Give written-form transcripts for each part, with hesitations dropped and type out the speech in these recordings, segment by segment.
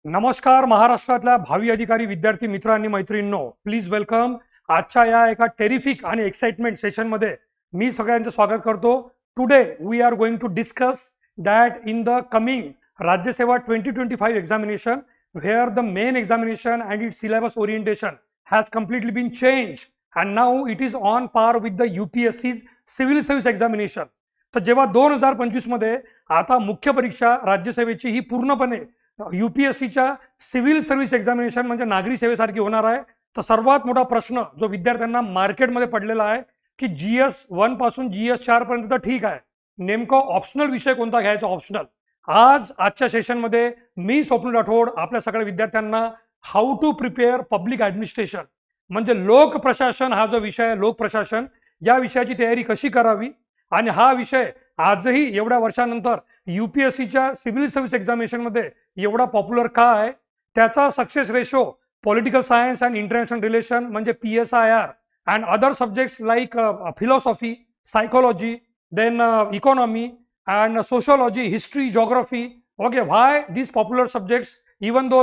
नमस्कार महाराष्ट्रातल्या भावी अधिकारी विद्यार्थी मित्र आणि मैत्रिणींनो, प्लीज वेलकम. आजच्या या एका टेरिफिक आणि एक्साइटमेंट सेशनमध्ये मी सगळ्यांचं स्वागत करतो. Today we are going to discuss that in the coming Rajyaseva 2025 examination, where the main examination and its syllabus orientation has completely been changed and now it is on par with the UPSC's civil service examination. तर जेव्हा 2025 मध्ये आता मुख्य परीक्षा राज्यसेवेची ही पूर्णपणे UPSCच्या civil service examination म्हणजे नागरी सेवेसारखी होणार आहे, तर सर्वात मोठा प्रश्न जो विद्यार्थ्यांना मार्केटमध्ये पडलेला आहे की GS1 पासून GS4 पर्यंत तर ठीक आहे, नेमकं ऑप्शनल विषय कोणता घ्यायचा. ऑप्शनल आजच्या सेशनमध्ये मी स्वप्नील राठोड आपल्या सगळ्या विद्यार्थ्यांना how to prepare public administration म्हणजे लोक प्रशासन हा जो विषय आहे, लोक प्रशासन या विषयाची तयारी कशी करावी आणि हा विषय आजही एवढ्या वर्षानंतर UPSCच्या सिव्हिल सर्व्हिस एक्झामिनेशनमध्ये एवढा पॉप्युलर का आहे, त्याचा success ratio political science and international relation म्हणजे PSIR and other subjects like philosophy, psychology, then economy and sociology, history, geography. Okay, why these popular subjects, even though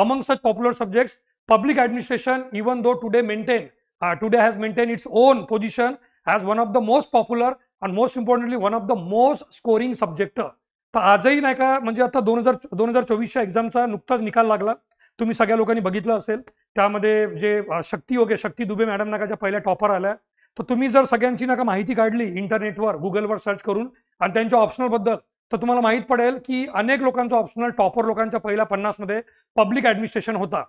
among such popular subjects, public administration, even though today has maintained its own position as one of the most popular and most importantly one of the most scoring subject. तर आजही नाही का, म्हणजे आता 2024च्या एक्झामचा नुकताच निकाल लागला, तुम्ही सगळ्या लोकांनी बघितलं असेल. त्यामध्ये जे शक्ती दुबे मॅडम नाका ज्या पहिल्या टॉपर आल्या, तर तुम्ही जर सगळ्यांची नका माहिती काढली इंटरनेटवर गुगलवर सर्च करून आणि त्यांच्या ऑप्शनल बद्दल, तर तुम्हाला माहित पडेल की अनेक लोकांचा ऑप्शनल टॉपर लोकांच्या पहिल्या 50 मध्ये पब्लिक ॲडमिनिस्ट्रेशन होता.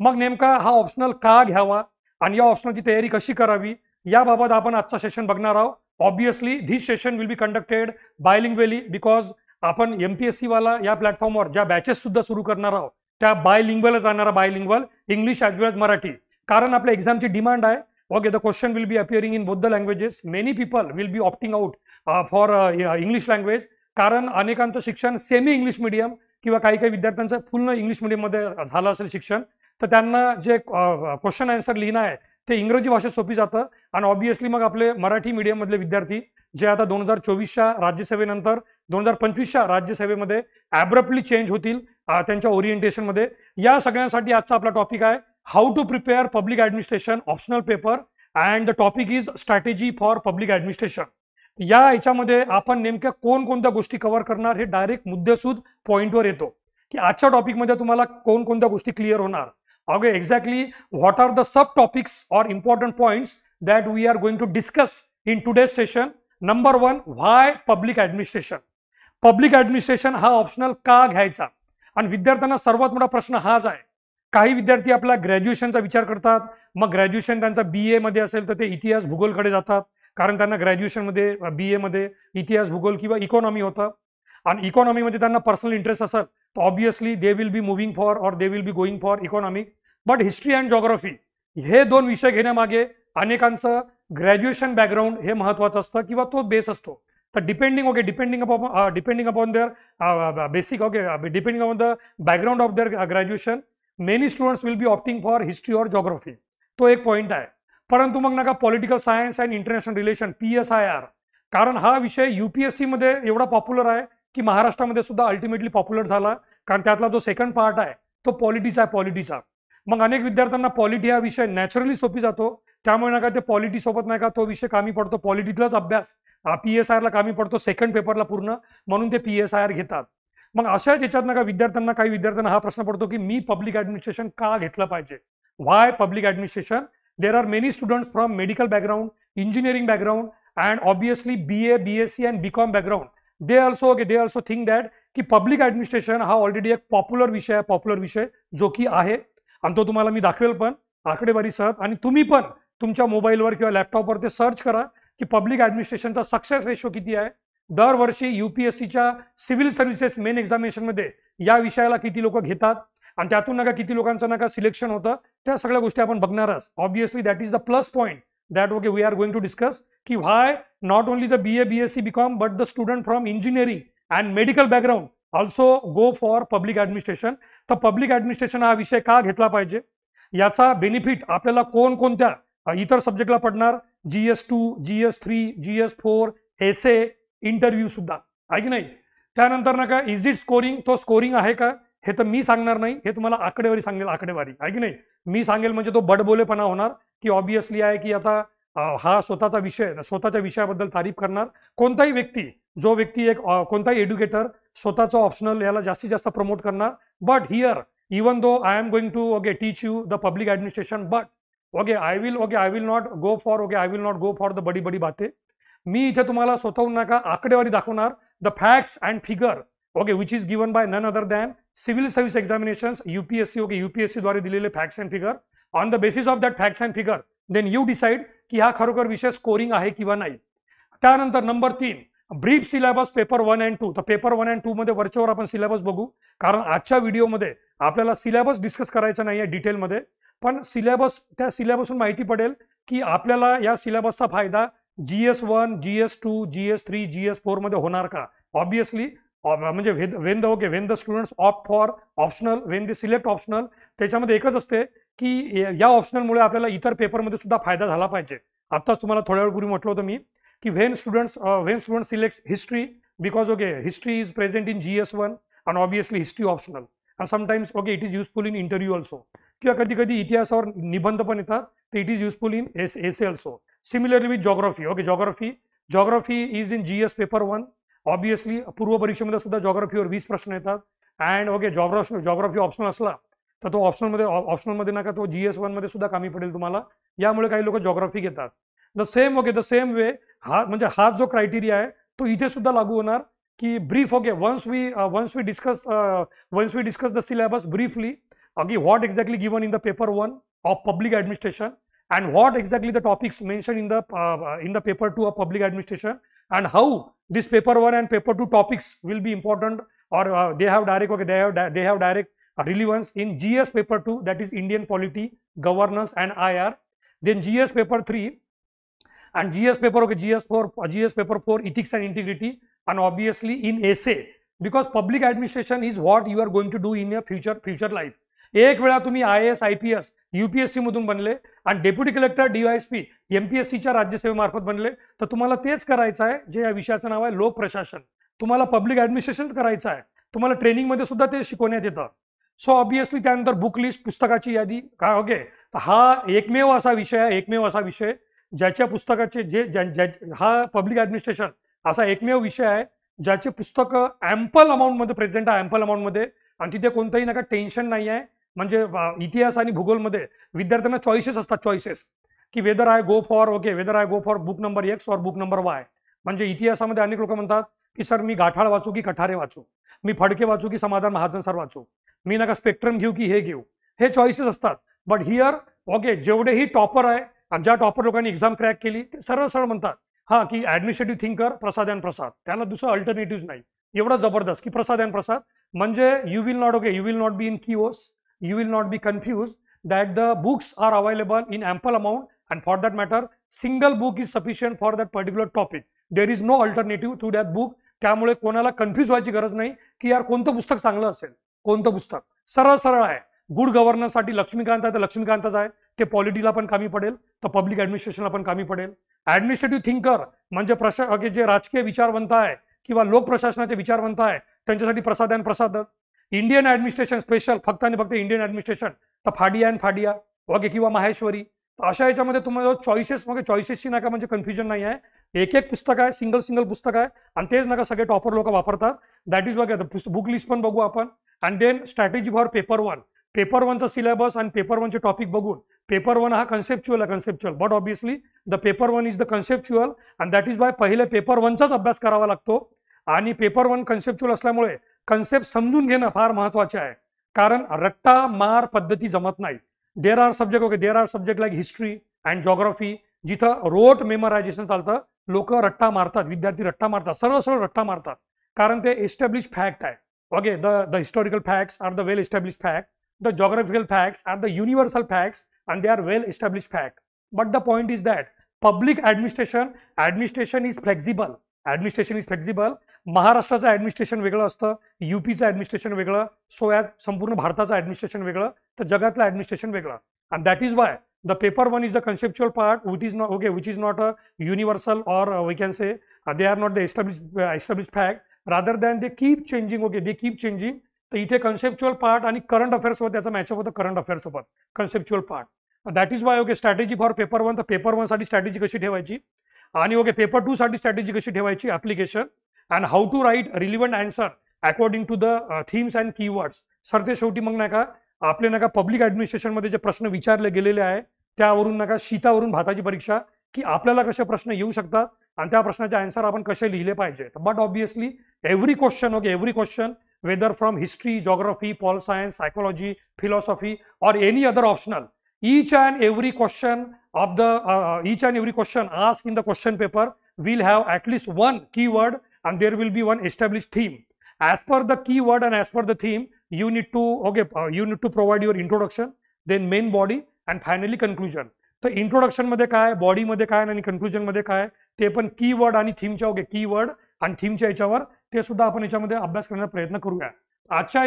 मग नेमका हा ऑप्शनल का घ्यावा आणि या ऑप्शनलची तयारी कशी करावी याबाबत आपण आजचा सेशन बघणार आहोत. Obviously this session will be conducted bilingually because आपण MPSC वाला या प्लॅटफॉर्मवर ज्या बॅचेस सुद्धा सुरू करणार आहोत त्या बायलिंग्वलच जाणार, बायलिंग्वल इंग्लिश ॲज वेल एज मराठी. कारण आपल्या एक्झामची डिमांड आहे. Okay, the question will be appearing in both the languages. Many people will be opting out for English language. कारण अनेकांचं शिक्षण सेमी इंग्लिश मीडियम किंवा काही काही विद्यार्थ्यांचं फुल इंग्लिश मीडियममध्ये झालं असेल शिक्षण, तर त्यांना जे क्वेश्चन आन्सर लिहिणं आहे ते इंग्रजी भाषेत सोपी जातं. आणि ऑब्व्हियसली मग आपले मराठी मीडियममधले विद्यार्थी जे आता 2024च्या राज्यसेवेनंतर 2025च्या राज्यसेवेमध्ये ॲब्रप्टली चेंज होतील त्यांच्या ओरिएंटेशनमध्ये. या सगळ्यांसाठी आजचा आपला टॉपिक आहे how to prepare public administration optional paper and the topic is strategy for public administration. या याच्यामध्ये आपण नेमक्या कोणकोणत्या गोष्टी कव्हर करणार हे डायरेक्ट मुद्देसूद पॉईंटवर येतो की आजच्या टॉपिकमध्ये तुम्हाला कोणकोणत्या गोष्टी क्लिअर होणार. Okay, exactly what are the sub topics or important points that we are going to discuss in today's session. Number 1, why public administration. Public administration हा ऑप्शनल का घ्यायचा. आणि विद्यार्थ्यांना सर्वात मोठा प्रश्न हाच आहे. काही विद्यार्थी आपला ग्रॅज्युएशनचा विचार करतात, मग ग्रॅज्युएशन त्यांचा BA मध्ये असेल तर ते इतिहास भूगोलकडे जातात, कारण त्यांना ग्रॅज्युएशनमध्ये BA मध्ये इतिहास भूगोल किंवा इकॉनॉमी होतं. आणि इकॉनॉमीमध्ये त्यांना पर्सनल इंटरेस्ट असेल तर obviously they will be moving for or they will be going for economic. But history and geography हे 2 विषय घेण्यामागे अनेकांचं ग्रॅज्युएशन बॅकग्राऊंड हे महत्त्वाचं असतं किंवा तो बेस असतो. तर depending upon their basic depending upon the background of their graduation many students will be opting for history और जॉग्राफी. तो एक पॉईंट आहे. परंतु मग नका political science and international relation PSIR, कारण हा विषय UPSC मध्ये एवढा पॉप्युलर आहे की महाराष्ट्रामध्ये सुद्धा अल्टिमेटली पॉप्युलर झाला, कारण त्यातला जो सेकंड पार्ट आहे तो पॉलिटीचा. मग अनेक विद्यार्थ्यांना पॉलिटी हा विषय नॅचरली सोपी जातो, त्यामुळे नका ते पॉलिटी सोबत नाही का तो विषय कामी पडतो, पॉलिटीतलाच अभ्यास PSIR ला कामी पडतो सेकंड पेपरला पूर्ण, म्हणून ते PSIR घेतात. मग अशाच याच्यात नका काही विद्यार्थ्यांना हा प्रश्न पडतो की मी पब्लिक ॲडमिनिस्ट्रेशन का घेतलं पाहिजे. Why public administration. There are many students from medical background, engineering background and obviously BA, BSc and BCom background. They also think that की पब्लिक ॲडमिनिस्ट्रेशन हा ऑलरेडी एक पॉप्युलर विषय जो की आहे, आणि तो तुम्हाला मी दाखवेल पण आकडेवारी सह. आणि तुम्ही पण तुमच्या मोबाईलवर किंवा लॅपटॉपवर ते सर्च करा की पब्लिक ॲडमिनिस्ट्रेशनचा सक्सेस रेशो किती आहे. दरवर्षी UPSCच्या सिव्हिल सर्व्हिसेस मेन एक्झामिनेशनमध्ये या विषयाला किती लोक घेतात आणि त्यातून किती लोकांचं सिलेक्शन होतं, त्या सगळ्या गोष्टी आपण बघणारच. Obviously that is the plus point that we are going to discuss की why not only the BA, BSc, BCom but the student from engineering and medical background also go for public administration. तर public administration हा विषय का घेतला पाहिजे, याचा benefit आपल्याला कोणकोणत्या इतर सब्जेक्टला पडणार, GS2, GS3, GS4, एसे, इंटरव्ह्यू सुद्धा आहे की नाही. त्यानंतर इज इट स्कोरिंग, तो स्कोरिंग आहे का, हे तर मी सांगणार नाही, हे तुम्हाला आकडेवारी सांगेल, आकडेवारी आहे की नाही. मी सांगेल म्हणजे तो बडबोलेपणा होणार, की ऑब्विसली आहे की आता हा स्वतःचा विषय, स्वतःच्या विषयाबद्दल तारीफ करणार. कोणताही व्यक्ती, जो व्यक्ती एक कोणताही एड्युकेटर स्वतःचा ऑप्शनल याला जास्तीत जास्त प्रमोट करणार. But here even though I am going to teach you the public administration, but I will not go for the बडी बडी बाते. मी इथे तुम्हाला स्वतःहून नका आकडेवारी दाखवणार, the facts and figure which is given by none other than civil service examinations UPSC. UPSC द्वारे दिलेले facts and figure. On the basis of that facts and figure then you decide की हा खरोखर विषय स्कोरिंग आहे किंवा नाही. त्यानंतर number 3, brief syllabus paper 1 and 2. तर पेपर 1 and 2 मध्ये वरच्यावर आपण सिलेबस बघू, कारण आजच्या व्हिडिओमध्ये आपल्याला सिलेबस डिस्कस करायचा नाही आहे डिटेलमध्ये, पण त्या सिलेबसहून माहिती पडेल की आपल्याला या सिलेबसचा फायदा GS1, GS2, GS3, GS4 मध्ये होणार का. ऑब्विसली म्हणजे Wien the students opt for optional, when they select optional, त्याच्यामध्ये एकच असते की या ऑप्शनलमुळे आपल्याला इतर पेपरमध्ये सुद्धा फायदा झाला पाहिजे. आताच तुम्हाला थोड्या वेळपूर्वी म्हटलं होतं मी की Wien students select history, because history is present in GS1 and obviously history optional, and sometimes it is useful in interview also, किंवा कधी कधी इतिहासावर निबंध पण येतात, तर it is useful in essay also. Similarly with geography, geography is in GS paper 1. Obviously पूर्व परीक्षेमध्ये सुद्धा जॉग्राफीवर 20 प्रश्न येतात. अँड जॉग्राफी ऑप्शनल असला तर तो ऑप्शनलमध्ये नका, तो GS1 मध्ये सुद्धा कामी पडेल तुम्हाला. यामुळे काही लोक जॉग्राफी घेतात. द सेम वे हा जो क्रायटेरिया आहे तो इथे सुद्धा लागू होणार की brief. Once we discuss the syllabus briefly, what exactly given in the paper 1 of public administration, and what exactly the topics mentioned in the paper 2 of public administration, and how this paper 1 and paper 2 topics will be important, or they have direct relevance in GS paper 2, that is Indian polity, governance and IR. Then GS paper 3 and GS paper 4 ethics and integrity, and obviously in essay, because public administration is what you are going to do in your future life. एक वेळा तुम्ही IAS IPS UPSC मधून बनले आणि deputy collector DYSP MPSCच्या राज्यसेवेमार्फत बनले, तर तुम्हाला तेच करायचं आहे जे या विषयाचं नाव आहे लोक प्रशासन. तुम्हाला पब्लिक ऍडमिनिस्ट्रेशन करायचं आहे, तुम्हाला ट्रेनिंगमध्ये सुद्धा ते शिकवण्यात येतं. सो ऑब्विसली त्यानंतर बुक लिस्ट, पुस्तकाची यादी काय. तर हा एकमेव असा विषय ज्याच्या पुस्तकाचे हा पब्लिक ऍडमिनिस्ट्रेशन असा एकमेव विषय आहे ज्याचे पुस्तकं ॲम्पल अमाऊंटमध्ये प्रेझेंट आहे, ॲम्पल अमाऊंटमध्ये, आणि तिथे कोणतंही नका टेन्शन नाही आहे. म्हणजे इतिहास आणि भूगोलमध्ये विद्यार्थ्यांना चॉईसेस असतात, की whether I go for book number X और बुक नंबर Y. म्हणजे इतिहासामध्ये अनेक लोक म्हणतात की सर मी गाठाळ वाचू की कठारे वाचू, मी फडके वाचू की समाधान महाजन सर वाचू, मी नका स्पेक्ट्रम घेऊ की हे घेऊ, हे चॉईसेस असतात. बट हिअर जेवढेही टॉपर आहे आणि ज्या टॉपर लोकांनी एक्झाम क्रॅक केली ते सरळ म्हणतात की ऍडमिनिस्ट्रेटिव्ह थिंकर प्रसाद, त्याला दुसरं अल्टरनेटिव्ह नाही. एवढं जबरदस्त की प्रसाद म्हणजे you will not be in chaos, you will not be confused that the books are available in ample amount, and for that matter single book is sufficient for that particular topic. There is no alternative to that book. त्यामुळे कोणाला confuse व्हायची गरज नाही की यार कोणतं पुस्तक चांगलं असेल, कोणतं पुस्तक. सरळ आहे. गुड गव्हर्नन्ससाठी लक्ष्मीकांत आहे तर लक्ष्मीकांतच आहे, ते पॉलिटीला पण कामी पडेल, तर पब्लिक ऍडमिनिस्ट्रेशनला पण कामी पडेल. ऍडमिनिस्ट्रेटिव्ह थिंकर म्हणजे जे राजकीय विचारवंत आहे किंवा लोक प्रशासनाचे विचारवंत आहे त्यांच्यासाठी प्रसादच. इंडियन ऍडमिनिस्ट्रेशन स्पेशल फक्त आणि फक्त इंडियन ऍडमिनिस्ट्रेशन, तर फाडिया किंवा माहेश्वरी. अशा याच्यामध्ये तुम्हाला चॉईसेसची नका म्हणजे कन्फ्युजन नाही आहे. एक पुस्तक आहे, सिंगल पुस्तक आहे, आणि तेच नका सगळे टॉपर लोक वापरतात. दॅट इज बुक लिस्ट पण बघू आपण. And then strategy for paper 1. Paper 1चा सिलेबस आणि पेपर 1चे टॉपिक बघून. पेपर 1 हा conceptual, but obviously the paper 1 is the conceptual, and that is by पहिले पेपर 1चाच अभ्यास करावा लागतो. आणि पेपर 1 कन्सेप्च्युअल असल्यामुळे कन्सेप्ट समजून घेणं फार महत्वाचे आहे, कारण रट्टा मार पद्धती जमत नाही. There R subject like history and geography, जिथं रोट मेमरायझेशन चालतं, लोक रट्टा मारतात, विद्यार्थी रट्टा मारतात, सरळ रट्टा मारतात, कारण ते एस्टॅब्लिश फॅक्ट आहे. The historical facts are the well establish fact, the geographical facts are the universal facts and they are well establish fact. But the point is that public administration is flexible. महाराष्ट्राचं administration वेगळं असतं, UPचं administration वेगळं, यात संपूर्ण भारताचं administration वेगळं, तर जगातलं ऍडमिनिस्ट्रेशन वेगळं. And that is why the paper 1 is the conceptual part which is not a universal, or we can say they are not the establish fact, rather than they keep changing. तर इथे conceptual part आणि current affairs सोबत त्याचा match up होतं current affairs सोबत conceptual part. That is why okay strategy for paper 1. तर paper 1 साठी strategy कशी ठेवायची आणि ओके पेपर 2 साठी स्ट्रॅटेजी कशी ठेवायची application and how to write relevant answer according to the themes and keywords. Sir ते शेवटी मग नाही का आपले नाही का पब्लिक ऍडमिनिस्ट्रेशनमध्ये जे प्रश्न विचारले गेलेले आहे त्यावरून नका शीतावरून भाताची परीक्षा की आपल्याला कसे प्रश्न येऊ शकतात आणि त्या प्रश्नाचे आन्सर आपण कसे लिहिले पाहिजे. But obviously every question okay every question whether from history, geography, pol science, psychology, philosophy, or any other optional, each and every question asked in the question paper will have at least one keyword and there will be one established theme. As per the keyword and as per the theme, you need to provide your introduction, then main body, and finally conclusion. तर introduction मध्ये काय, body मध्ये काय आणि conclusion मध्ये काय ते पण कीवर्ड आणि थीमच्या कीवर्ड आणि थीमच्या याच्यावर ते सुद्धा आपण याच्यामध्ये अभ्यास करण्याचा प्रयत्न करूया. आजच्या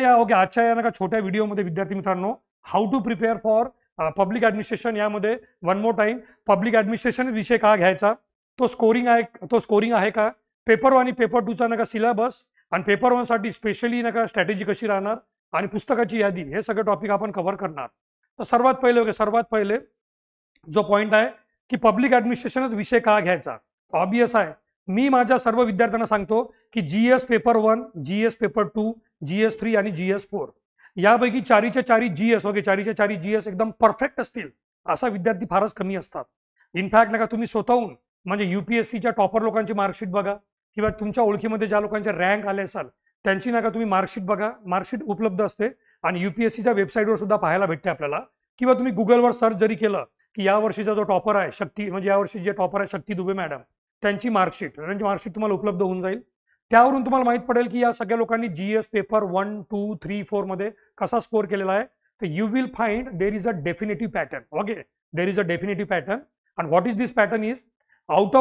या नका छोट्या व्हिडिओमध्ये विद्यार्थी मित्रांनो how to prepare for public administration यामध्ये one more time public administration विषय का घ्यायचा, तो स्कोरिंग आहे का, पेपर 1 आणि पेपर 2 चा नका सिलेबस आणि पेपर 1 साठी स्पेशली नका स्ट्रॅटेजी कशी राहणार आणि पुस्तकाची यादी हे सगळे टॉपिक आपण कव्हर करणार. तर सर्वात पहिले जो पॉइंट आहे की पब्लिक ऍडमिनिस्ट्रेशनच विषय का घ्यायचा. ऑब्वियस आहे, मी माझ्या सर्व विद्यार्थ्यांना सांगतो की GS paper 1, GS paper 2, GS 3 आणि जीएस 4 यापैकी चारीच्या चारी जीएस एकदम परफेक्ट असतील असा विद्यार्थी फारच कमी असतात. इनफॅक्ट नका तुम्ही स्वतःहून म्हणजे युपीएससीच्या टॉपर लोकांची मार्कशीट बघा किंवा तुमच्या ओळखीमध्ये ज्या लोकांचे रँक आले असाल त्यांची नका तुम्ही मार्कशीट बघा, मार्कशीट उपलब्ध असते आणि युपीएससीच्या वेबसाईटवर सुद्धा पाहायला भेटते आपल्याला. किंवा तुम्ही गुगलवर सर्च जरी केलं की या वर्षीचा जो टॉपर आहे शक्ती म्हणजे यावर्षी जे टॉपर आहे शक्ती दुबे मॅडम त्यांची मार्कशीट तुम्हाला उपलब्ध होऊन जाईल. त्यावरून तुम्हाला माहित पडेल की या सगळ्या लोकांनी जीएस पेपर 1, 2, 3, 4 मध्ये कसा स्कोर केलेला आहे. तर you will find there is a definitive pattern. Okay there is a definitive pattern and what is this pattern is out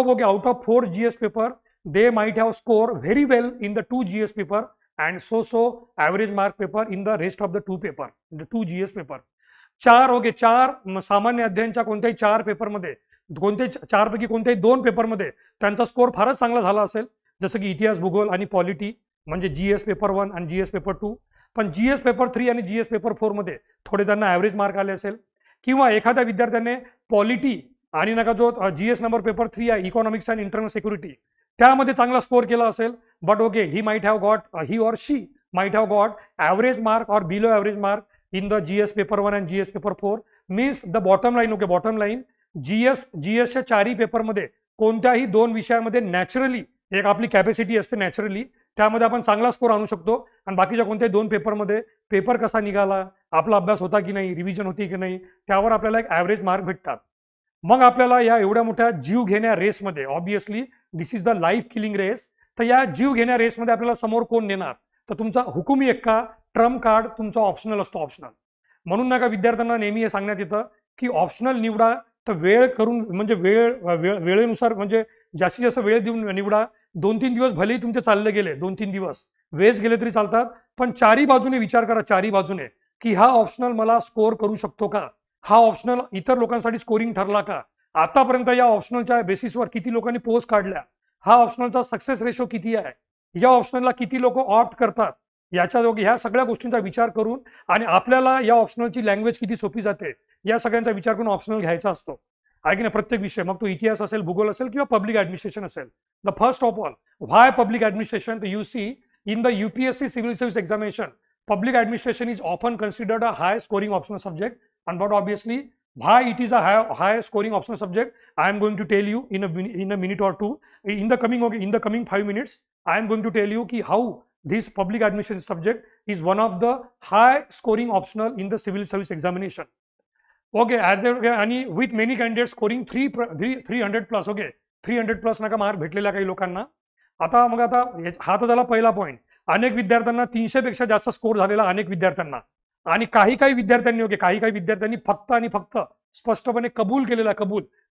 of 4 GS paper they might have scored very well in the 2 GS paper and so average mark paper in the rest of the 2 GS paper. चार सामान्य अध्ययनच्या कोणत्याही 4 पेपरमध्ये चारपैकी कोणत्याही 2 पेपरमध्ये त्यांचा score फारच चांगला झाला असेल, जसं की इतिहास, भूगोल आणि पॉलिटी म्हणजे जीएस पेपर 1 आणि जीएस पेपर 2. पण जीएस पेपर 3 आणि जीएस पेपर 4 मध्ये थोडे त्यांना ॲव्हरेज मार्क आले असेल किंवा एखाद्या विद्यार्थ्याने पॉलिटी आणि नका जो जीएस नंबर पेपर 3 आहे इकॉनॉमिक्स अँड इंटरनल सिक्युरिटी त्यामध्ये चांगला स्कोर केला असेल but okay he or she might have got average mark or below average mark in the GS paper 1 and GS paper 4 means the bottom line GSच्या चारही पेपरमध्ये कोणत्याही 2 विषयांमध्ये naturally एक आपली कॅपॅसिटी असते नॅचरली त्यामध्ये आपण चांगला स्कोर आणू शकतो आणि बाकीच्या कोणत्याही 2 पेपरमध्ये पेपर कसा निघाला, आपला अभ्यास होता की नाही, रिव्हिजन होती की नाही त्यावर आपल्याला एक ॲव्हरेज मार्क भेटतात. मग आपल्याला या एवढ्या मोठ्या जीव घेण्या रेसमध्ये obviously this is the life killing race. तर या जीव घेण्या रेसमध्ये आपल्याला समोर कोण नेणार, तर तुमचा हुकुमी एक्का ट्रम्प कार्ड तुमचा ऑप्शनल असतो. ऑप्शनल म्हणून नका विद्यार्थ्यांना नेहमी हे सांगण्यात येतं की ऑप्शनल निवडा तर वेळ करून म्हणजे वेळेनुसार म्हणजे जास्तीत जास्त वेळ देऊन निवडा. 2-3 दिवस भलेही तुमचे चालले गेले, 2-3 दिवस वेस्ट गेले तरी चालतात, पण चारही बाजूने विचार करा, चारही बाजूने की हा ऑप्शनल मला स्कोर करू शकतो का, हा ऑप्शनल इतर लोकांसाठी स्कोरिंग ठरला का, आतापर्यंत या ऑप्शनलच्या बेसिसवर किती लोकांनी पोस्ट काढल्या, हा ऑप्शनलचा सक्सेस रेशो किती आहे, या ऑप्शनलला किती लोक ऑप्ट करतात, ह्या सगळ्या गोष्टींचा विचार करून आणि आपल्याला या ऑप्शनलची लँग्वेज किती सोपी जाते या सगळ्यांचा विचार करून ऑप्शनल घ्यायचा असतो आहे की नाही. प्रत्येक विषय मग तो इतिहास असेल, भूगोल असेल किंवा पब्लिक ऍडमिनिस्ट्रेशन असेल. The first of all why public administration, you see in the UPSC civil service examination public administration is often considered a high scoring optional subject and but obviously why it is a high scoring optional subject I am going to tell you in a minute or two. In the coming 5 minutes I am going to tell you how this public administration subject is one of the high scoring optional in the civil service examination. Okay, आणि with many candidates scoring 300 plus. Okay, 300 plus नका mark भेटलेल्या काही लोकांना. आता हा तर झाला पहिला पॉईंट. अनेक विद्यार्थ्यांना 300 पेक्षा जास्त स्कोर झालेला अनेक विद्यार्थ्यांना आणि काही विद्यार्थ्यांनी फक्त आणि फक्त स्पष्टपणे कबूल केलेला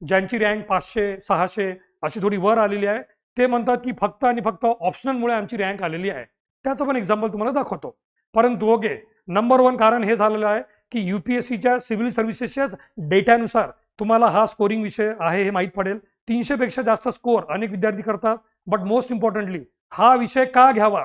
ज्यांची रँक 500-600 अशी थोडी वर आलेली आहे ते म्हणतात की फक्त आणि फक्त ऑप्शनलमुळे आमची रँक आलेली आहे. त्याचं पण एक्झाम्पल तुम्हाला दाखवतो. परंतु ओके नंबर 1 कारण हे झालेलं आहे की UPSCच्या सिव्हिल सर्व्हिसेसच्या डेटानुसार तुम्हाला हा स्कोरिंग विषय आहे हे माहीत पडेल. 300 पेक्षा जास्त स्कोर अनेक विद्यार्थी करतात, बट मोस्ट इम्पॉर्टंटली हा विषय का घ्यावा,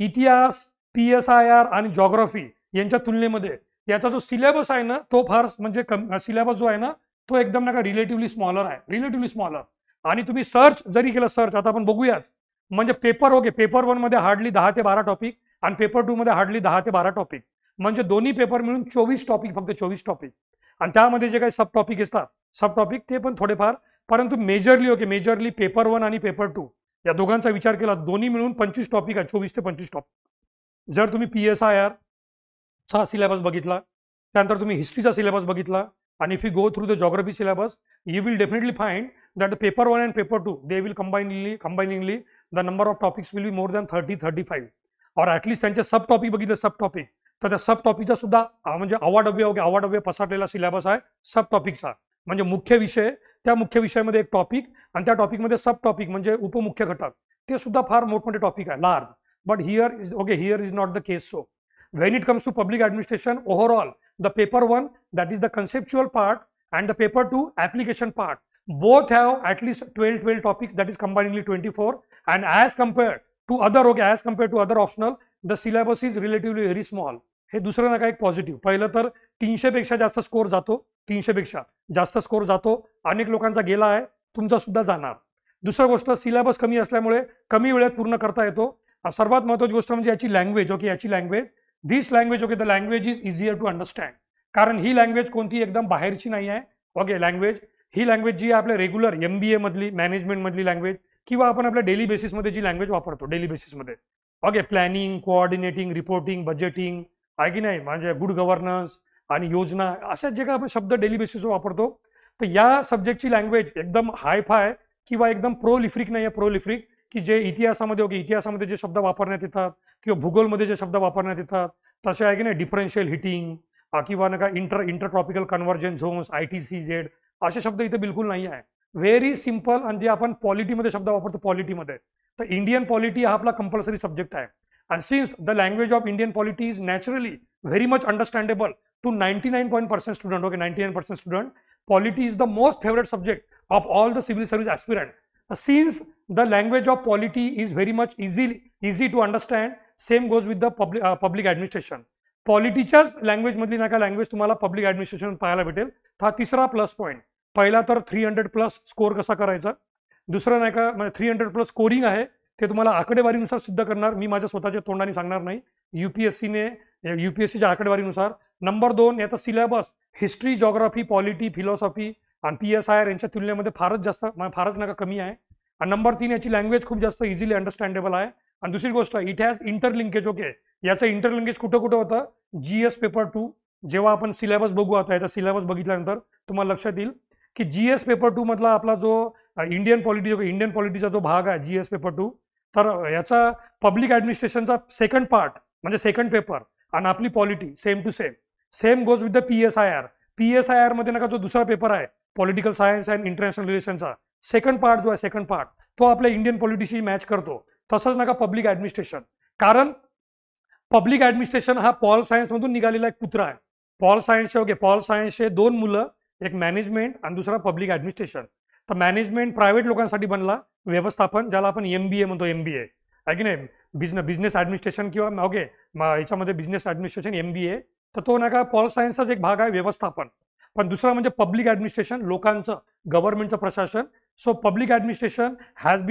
इतिहास, PSIR आणि जॉग्राफी यांच्या तुलनेमध्ये याचा जो सिलेबस आहे ना तो फार म्हणजे सिलेबस जो आहे ना तो एकदम नाही का रिलेटिव्हली स्मॉलर आहे, रिलेटिव्हली स्मॉलर. आणि तुम्ही सर्च जरी केलं, सर्च आता आपण बघूयाच, म्हणजे पेपर ओके पेपर 1 मध्ये हार्डली 10 ते 12 टॉपिक आणि पेपर 2 मध्ये हार्डली 10 ते 12 टॉपिक, म्हणजे दोन्ही पेपर मिळून 24 टॉपिक, फक्त 24 टॉपिक. आणि त्यामध्ये जे काही सब टॉपिक असतात, सब टॉपिक ते पण थोडेफार, परंतु मेजरली पेपर 1 आणि पेपर 2 या दोघांचा विचार केला दोन्ही मिळून 25 टॉपिक आहे, 24 ते 25 टॉपिक. जर तुम्ही PSIR चा सिलेबस बघितला, त्यानंतर तुम्ही हिस्ट्रीचा सिलेबस बघितला, आणि if you go through the geography syllabus, you will definitely find that the paper 1 and paper 2 they will combiningly the number of topics will be more than 30-35, or at least त्यांचे सब topic बघितले, सब topic तर त्या सब टॉपिकचा सुद्धा म्हणजे अवाढव्य पसरलेला syllabus आहे सब टॉपिकचा. म्हणजे मुख्य विषय, त्या मुख्य विषयामध्ये एक टॉपिक आणि त्या टॉपिकमध्ये सब टॉपिक म्हणजे उपमुख्य घटक, ते सुद्धा फार मोठमोठे टॉपिक आहे, large. But here is not the case. So when it comes to public administration, overall the paper 1, that is the conceptual part, and the paper 2, application part, both have at least 12 topics, that is combiningly 24. And as compared to other optional, the syllabus is relatively very small. हे दुसरं नका एक positive. पहिलं तर 300 पेक्षा जास्त score जातो, 300 पेक्षा जास्त स्कोर जातो, अनेक लोकांचा गेला आहे, तुमचा सुद्धा जाणार. दुसरी गोष्ट, सिलेबस कमी असल्यामुळे कमी वेळेत पूर्ण करता येतो. सर्वात महत्त्वाची गोष्ट म्हणजे याची लँग्वेज. याची language, this language the language is easier to understand. कारण ही लँग्वेज कोणती एकदम बाहेरची नाही आहे. लँग्वेज ही लँग्वेज जी आहे आपल्या रेग्युलर MBA मधली, मॅनेजमेंट मधली लँग्वेज, किंवा आपण आपल्या डेली बेसिसमध्ये जी लँग्वेज वापरतो डेली बेसिसमध्ये, प्लॅनिंग, कोऑर्डिनेटिंग, रिपोर्टिंग, बजेटिंग आहे की नाही, म्हणजे गुड गव्हर्नन्स आणि योजना, अशा जे काय आपण शब्द डेली बेसिसवर वापरतो, तर या सब्जेक्टची लँग्वेज एकदम हायफाय किंवा एकदम प्रोलिफ्रिक नाही आहे. प्रोलिफ्रिक की जे इतिहासामध्ये जे शब्द वापरण्यात येतात किंवा भूगोलमध्ये जे शब्द वापरण्यात येतात तसे आहे की नाही, डिफरन्शियल हिटिंग किंवा नका इंटरट्रॉपिकल कन्व्हर्जन्स झोन्स, ITCZ, असे शब्द इथे बिलकुल नाही आहे. Very simple. आणि जे आपण पॉलिटीमध्ये शब्द वापरतो, पॉलिटीमध्ये, तर इंडियन पॉलिटी हा आपला कंपल्सरी सब्जेक्ट आहे. And since the language of Indian polity is naturally very much understandable to 99% student, 99% student, polity is the most favorite subject of all the civil service aspirant. Since the language of polity is very much easy to understand, same goes with the public administration. पॉलिटीच्याच language मधली नका language तुम्हाला public administration पाहायला भेटेल. हा तिसरा plus point. पहिला तर 300+ स्कोर कसा करायचा, दुसरं नाही का म्हणजे 300+ स्कोरिंग आहे ते तुम्हाला आकडेवारीनुसार सिद्ध करणार, मी माझ्या स्वतःच्या तोंडाने सांगणार नाही. UPSCच्या आकडेवारीनुसार. नंबर 2, याचा syllabus history, geography, polity, philosophy आणि PSIR यांच्या तुलनेमध्ये फारच नका कमी आहे. आणि नंबर 3, याची लँग्वेज खूप जास्त इझिली अंडरस्टँडेबल आहे. आणि दुसरी गोष्ट, इट हॅज इंटरलिंकेज. याचं इंटरलिंकेज कुठं होतं, GS पेपर 2. जेव्हा आपण सिलेबस बघू, आता याचा सिलेबस बघितल्यानंतर तुम्हाला लक्षात येईल की GS पेपर 2 मधला आपला जो इंडियन पॉलिटीचा जो भाग आहे GS पेपर 2, तर याचा पब्लिक ऍडमिनिस्ट्रेशनचा सेकंड पार्ट म्हणजे सेकंड पेपर आणि आपली polity same to same goes with the PSIR मध्ये नका जो दुसरा पेपर आहे पॉलिटिकल सायन्स अँड इंटरनॅशनल रिलेशनचा सेकंड पार्ट जो आहे, सेकंड पार्ट तो आपल्या इंडियन पॉलिटीशी मॅच करतो. तसंच नका पब्लिक ऍडमिनिस्ट्रेशन, कारण पब्लिक ऍडमिनिस्ट्रेशन हा पॉल सायन्स मधून निघालेला एक पुत्र आहे. पॉल सायन्सचे 2 मुलं, एक मॅनेजमेंट आणि दुसरा पब्लिक ऍडमिनिस्ट्रेशन. तर मॅनेजमेंट प्रायव्हेट लोकांसाठी बनला, व्यवस्थापन ज्याला आपण MBA म्हणतो, MBA आहे की नाही, बिझनेस ऍडमिनिस्ट्रेशन किंवा याच्यामध्ये बिझनेस ऍडमिनिस्ट्रेशन MBA. तर तो नाही का पॉल सायन्सचाच एक भाग आहे व्यवस्थापन. पण दुसरा म्हणजे पब्लिक ऍडमिनिस्ट्रेशन, लोकांचं, गव्हर्नमेंटचं प्रशासन. So public administration has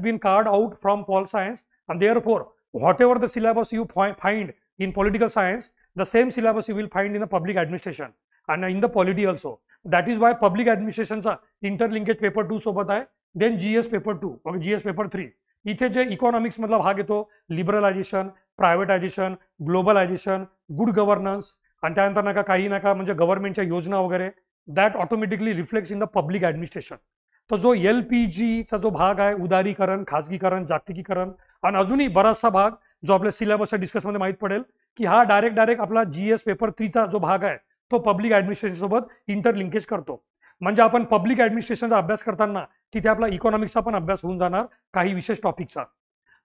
been carved out from pol science, and therefore whatever the syllabus you find in political science, the same syllabus you will find in the public administration and in the polity also. That is why public administration चा interlinkage paper 2 सोबत आहे. Then GS paper 2 व GS paper 3. इथे जे economics मधला भाग येतो, liberalisation, privatisation, globalisation, good governance आणि त्यानंतर नका काही नका म्हणजे गव्हर्नमेंटच्या योजना वगैरे, that automatically reflects in the public administration. तर जो LPGचा जो भाग आहे, उदारीकरण, खाजगीकरण, जागतिकीकरण आणि अजूनही बराचसा भाग जो आपल्या सिलेबसच्या डिस्कसमध्ये माहीत पडेल की हा डायरेक्ट आपला GS पेपर 3चा जो भाग आहे तो पब्लिक ऍडमिनिस्ट्रेशन सोबत इंटरलिंकेज करतो. म्हणजे आपण पब्लिक ऍडमिनिस्ट्रेशनचा अभ्यास करताना तिथे आपला इकॉनॉमिक्सचा पण अभ्यास होऊन जाणार, काही विशेष टॉपिकचा.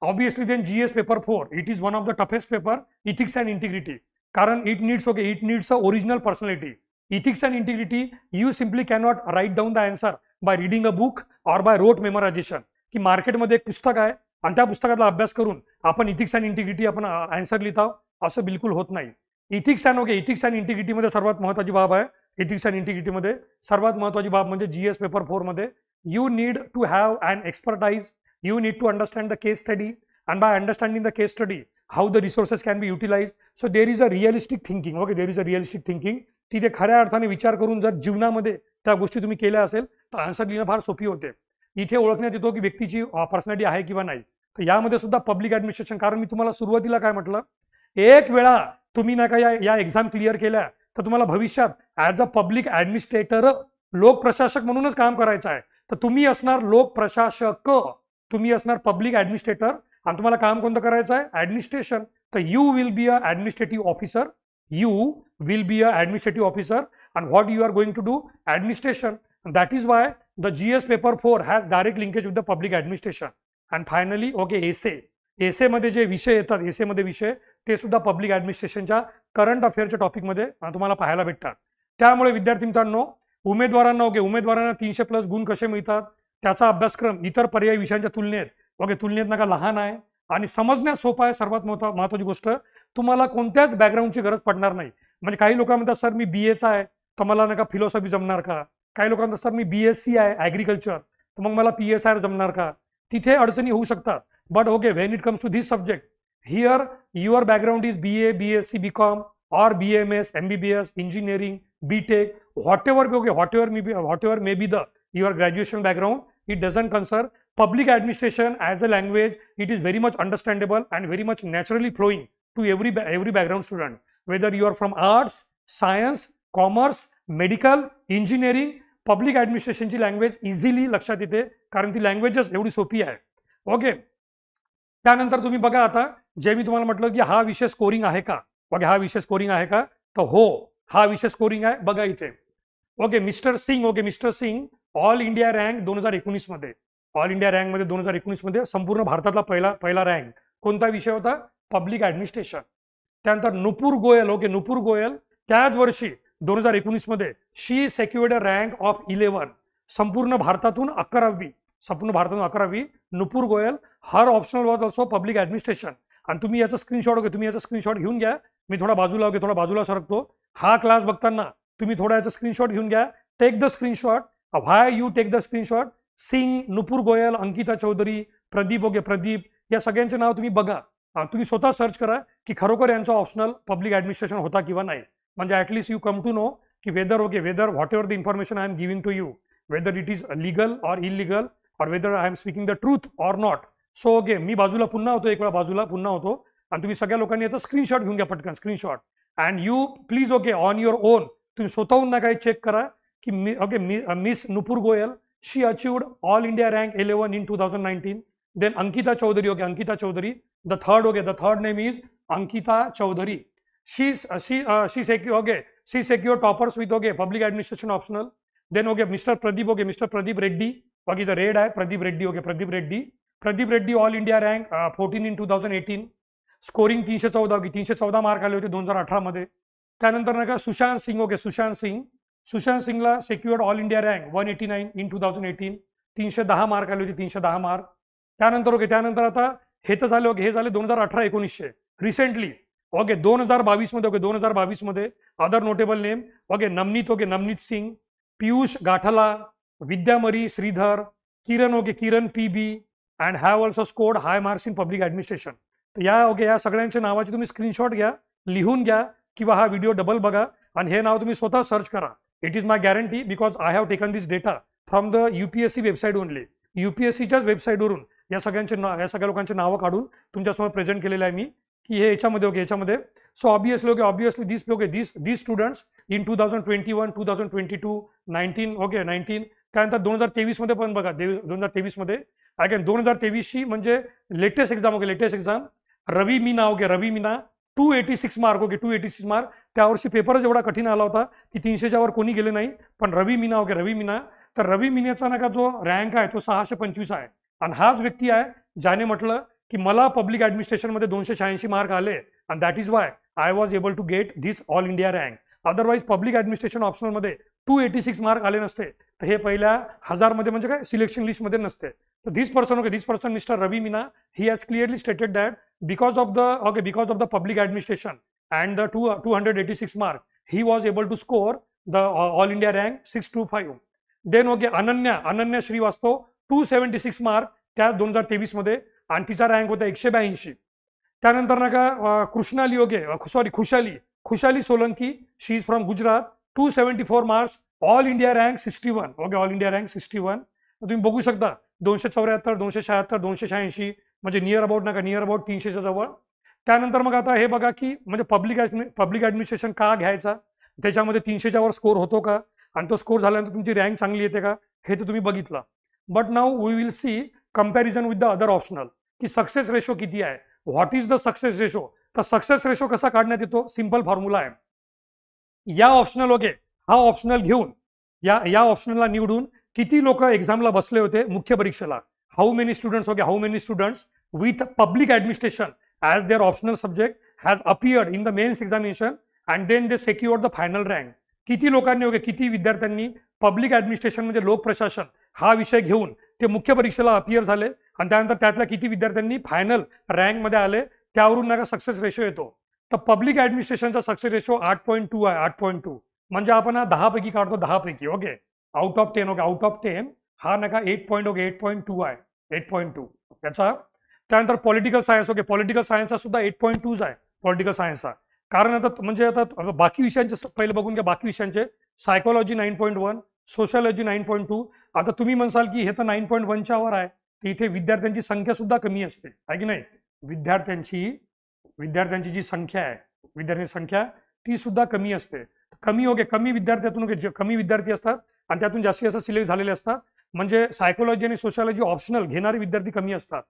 Obviously then GS paper 4, it is one of the toughest paper, ethics and integrity. कारण it needs a original personality. Ethics and integrity, you simply cannot write down the answer by reading a book or by rote memorization. की मार्केटमध्ये एक पुस्तक आहे आणि त्या पुस्तकातला अभ्यास करून आपण इथिक्स अँड इंटिग्रिटी आपण आन्सर लिहिता असं बिलकुल होत नाही. इथिक्स अँड इंटिग्रिटीमध्ये सर्वात महत्त्वाची बाब आहे. इथिक्स अँड इंटिग्रिटीमध्ये सर्वात महत्त्वाची बाब म्हणजे GS पेपर 4 मध्ये you need to have an expertise, you need to understand the case study, and by understanding the case study how the resources can be utilized. So there is a realistic thinking. Okay, there is a realistic thinking. तिथे खऱ्या अर्थाने विचार करून जर जीवनामध्ये त्या गोष्टी तुम्ही केल्या असेल तर आन्सर लिहिणं फार सोपी होते. इथे ओळखण्यात येतो की व्यक्तीची पर्सनॅलिटी आहे किंवा नाही. तर यामध्ये सुद्धा पब्लिक ऍडमिनिस्ट्रेशन, कारण मी तुम्हाला सुरुवातीला काय म्हटलं, एक वेळा तुम्ही नाही का या एक्झाम क्लिअर केल्या तर तुम्हाला भविष्यात ॲज अ पब्लिक ऍडमिनिस्ट्रेटर लोक प्रशासक म्हणूनच काम करायचं आहे. तर तुम्ही असणार लोक प्रशासक, तुम्ही असणार पब्लिक ऍडमिनिस्ट्रेटर आणि तुम्हाला काम कोणतं करायचं आहे, ऍडमिनिस्ट्रेशन. तर you will be a administrative officer, you will be a administrative officer and what you are going to do, administration. And that is why the GS paper 4 has direct linkage with the public administration. And finally, okay, essay मध्ये जे विषय येतात, essay मध्ये विषय ते सुद्धा public ऍडमिनिस्ट्रेशनच्या current अफेअरच्या टॉपिकमध्ये तुम्हाला पाहायला भेटतात. त्यामुळे विद्यार्थी मित्रांनो, उमेदवारांना 300+ गुण कसे मिळतात त्याचा अभ्यासक्रम इतर पर्यायी विषयांच्या तुलनेत नका लहान आहे आणि समजण्यास सोपा आहे. सर्वात महत्त्वाची गोष्ट, तुम्हाला कोणत्याच बॅकग्राऊंडची गरज पडणार नाही. म्हणजे काही लोक म्हणतात सर मी BAचा आहे तर मला नका फिलॉसॉफी जमणार का, काही लोक म्हणतात सर मी BSc आहे ॲग्रिकल्चर तर मग मला PSR जमणार का. तिथे अडचणी होऊ शकतात. But okay, when it comes to this subject here your background is BA, BSc, BCom or BMS, MBBS, engineering, BTech, whatever may be the your graduation background, it doesn't concern. Public administration as a language, it is very much understandable and very much naturally flowing to every background student, whether you are from arts, science, commerce, medical, engineering. Public ऍडमिनिस्ट्रेशनची language easily लक्षात येते कारण ती लँग्वेजच एवढी सोपी आहे. Okay, त्यानंतर तुम्ही बघा आता जे मी तुम्हाला म्हटलं की हा विषय स्कोरिंग आहे का, ओके हा विषय स्कोरिंग आहे का, तर हो हा विषय स्कोरिंग आहे. बघा इथे okay mister Singh all India rank 2019 मध्ये, ऑल इंडिया रँक मध्ये 2019 मध्ये संपूर्ण भारतातला पहिला रँक कोणता विषय होता, पब्लिक ऍडमिनिस्ट्रेशन. त्यानंतर नुपूर गोयल त्याच वर्षी 2019 मध्ये शी सेक्युअर्ड रँक ऑफ 11, संपूर्ण भारतातून 11वी. Nupur Goyal, her optional was also public administration. आणि तुम्ही याचा स्क्रीनशॉट घेऊन घ्या. मी थोडा बाजूला सरकतो. हा क्लास बघताना तुम्ही थोडा याचा स्क्रीनशॉट घेऊन घ्या. Take the screenshot. Why you take the screenshot? Singh, Nupur Goyal, Ankita Chaudhary, Pradeep या सगळ्यांचे नाव तुम्ही बघा. तुम्ही स्वतः सर्च करा की खरोखर यांचा ऑप्शनल पब्लिक ऍडमिनिस्ट्रेशन होता किंवा नाही. म्हणजे at least you come to know की whether whatever the information I am giving to you, whether it is legal or illegal or whether I am speaking the truth or not. So okay, मी बाजूला पुन्हा होतो आणि तुम्ही सगळ्या लोकांनी याचा स्क्रीनशॉट घेऊन घ्या पटकन, screenshot. And you please okay on your own तुम्ही स्वतःहून ना काही चेक करा की miss Nupur Goyal she achieved all India rank 11 in 2019. Then Ankita Chaudhary, the third name is Ankita Chaudhary. she secure toppers with public administration optional. Then Mr. Pradeep Reddy, the red eye Pradeep Reddy all India rank 14 in 2018, scoring 314 mark आले होते 2018 मध्ये. त्यानंतर नाही का Sushant Singla secured all India rank 189 in 2018, 310 mark आले होते, 310 mark. त्यानंतर आता हे झाले 2018-19 रिसेंटली. 2022 मध्ये other notable name Navneet Singh, Piyush गाठला, Vidyamari Sridhar, Kiran PB and have also scored high marks in public administration. तर या सगळ्यांच्या नावाचे तुम्ही स्क्रीनशॉट घ्या, लिहून घ्या किंवा हा व्हिडिओ डबल बघा आणि हे नाव तुम्ही स्वतः सर्च करा. It is my guarantee because I have taken this data from the UPSC website only. UPSCच्याच वेबसाईटवरून या सगळ्या लोकांची नावं काढून तुमच्यासमोर प्रेझेंट केलेलं आहे मी की हे याच्यामध्ये. So obviously this students in 2021, 2022, 19 त्यानंतर 2023 मध्ये पण बघा. 2023 मध्ये अगेन 2023 म्हणजे लेटेस्ट एक्झाम रवी मीना 286 मार्क. त्या वर्षी पेपरच एवढा कठीण आला होता की 300च्या वर कोणी गेले नाही. पण रवी मीना तर रवी मीनाचा नका जो रँक आहे तो 625 आहे. आणि हाच व्यक्ती आहे ज्याने म्हटलं की मला पब्लिक ऍडमिनिस्ट्रेशन मध्ये 286 मार्क आले आणि that is why I was able to get this all India rank. Otherwise public administration optional मध्ये 286 मार्क आले नसते तर हे पहिल्या 1000 मध्ये म्हणजे काय सिलेक्शन लिस्ट मध्ये नसते. So this person, okay, this person, Mr. Ravi Meena, he has clearly stated that because of the public administration and the 286 mark, he was able to score the All India rank 625. Then okay, Ananya Srivastav 276 mark त्या 2023 मध्ये आणि तिचा rank होता 182. त्यानंतर नका Khushali Solanki, she is from Gujarat, 274 marks, all India rank 61. Okay, all India rank 61. तुम्ही बघू शकता 274, 276, 286 म्हणजे नियर अबाउट 300च्या जवळ. त्यानंतर मग आता हे बघा की म्हणजे पब्लिक ऍडमिनिस्ट्रेशन का घ्यायचा, त्याच्यामध्ये 300च्या वर स्कोर होतो का, आणि तो स्कोर झाल्यानंतर तुमची रँक चांगली येते का, हे तर तुम्ही बघितलं. But now we will see comparison with the other optional की सक्सेस रेशो किती आहे. What is the success ratio. तर सक्सेस रेशो कसा काढण्यात येतो, सिंपल फॉर्म्युला आहे. या ऑप्शनल ओके, हा ऑप्शनल घेऊन या ऑप्शनलला निवडून किती लोक एक्झामला बसले होते मुख्य परीक्षेला, how many students with public administration as their optional subject has appeared in the mains examination and then they secured the final rank. किती लोकांनी किती विद्यार्थ्यांनी पब्लिक ऍडमिनिस्ट्रेशन म्हणजे लोक प्रशासन हा विषय घेऊन ते मुख्य परीक्षेला अपियर झाले आणि त्यानंतर त्यातल्या किती विद्यार्थ्यांनी फायनल रँक मध्ये आले, त्यावरून नका सक्सेस रेशो येतो. तर पब्लिक ऍडमिनिस्ट्रेशनचा सक्सेस रेशो 8.2 आहे. 8.2 म्हणजे आपण हा 10 पैकी काढतो, 10 पैकी. Okay, out of 10. Okay, out of 10 हा नका 8.2 आहे. 8.2 याचा. त्यानंतर पॉलिटिकल सायन्स. ओके, पॉलिटिकल सायन्सचा सुद्धा 8.2 आहे पॉलिटिकल सायन्सचा. कारण आता बाकी विषयांचे पहिले बघून घ्या. बाकी विषयांचे सायकोलॉजी 9.1, सोशलॉजी 9.2. आता तुम्ही म्हणसाल की हे तर 9.1च्या वर आहे, तर इथे विद्यार्थ्यांची संख्या सुद्धा कमी असते, आहे की नाही. विद्यार्थ्यांची जी संख्या आहे, विद्यार्थ्यांची संख्या ती सुद्धा कमी असते. कमी विद्यार्थ्यातून कमी विद्यार्थी असतात आणि त्यातून जास्तीत जास्त सिलेक्ट झालेले असतात. म्हणजे सायकोलॉजी आणि सोशलॉजी ऑप्शनल घेणारे विद्यार्थी कमी असतात.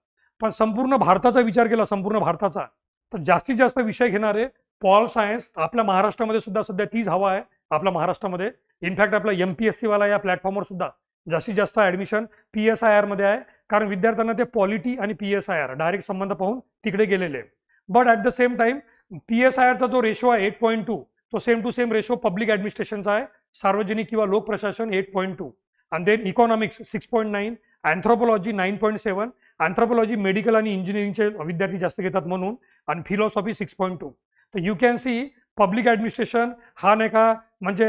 पण संपूर्ण भारताचा विचार केला, संपूर्ण भारताचा, तर जास्तीत जास्त विषय घेणारे पॉल सायन्स आपल्या महाराष्ट्रामध्ये सुद्धा सध्या तीच हवा आहे आपल्या महाराष्ट्रामध्ये. इनफॅक्ट आपला MPSC वाला या प्लॅटफॉर्मवर सुद्धा जास्तीत जास्त ऍडमिशन PSIR मध्ये आहे, कारण विद्यार्थ्यांना ते पॉलिटी आणि PSIR डायरेक्ट संबंध पाहून तिकडे गेलेले. But at the same time PSIRचा जो रेशो आहे 8.2, तो same to same ratio public ऍडमिनिस्ट्रेशनचा आहे, सार्वजनिक किंवा लोक प्रशासन 8.2. आणि then economics 6.9, anthropology 9.7. Anthropology medical आणि इंजिनिअरिंगचे विद्यार्थी जास्त घेतात म्हणून, आणि फिलॉसॉफी 6.2. तर you can see public administration हा नाही का म्हणजे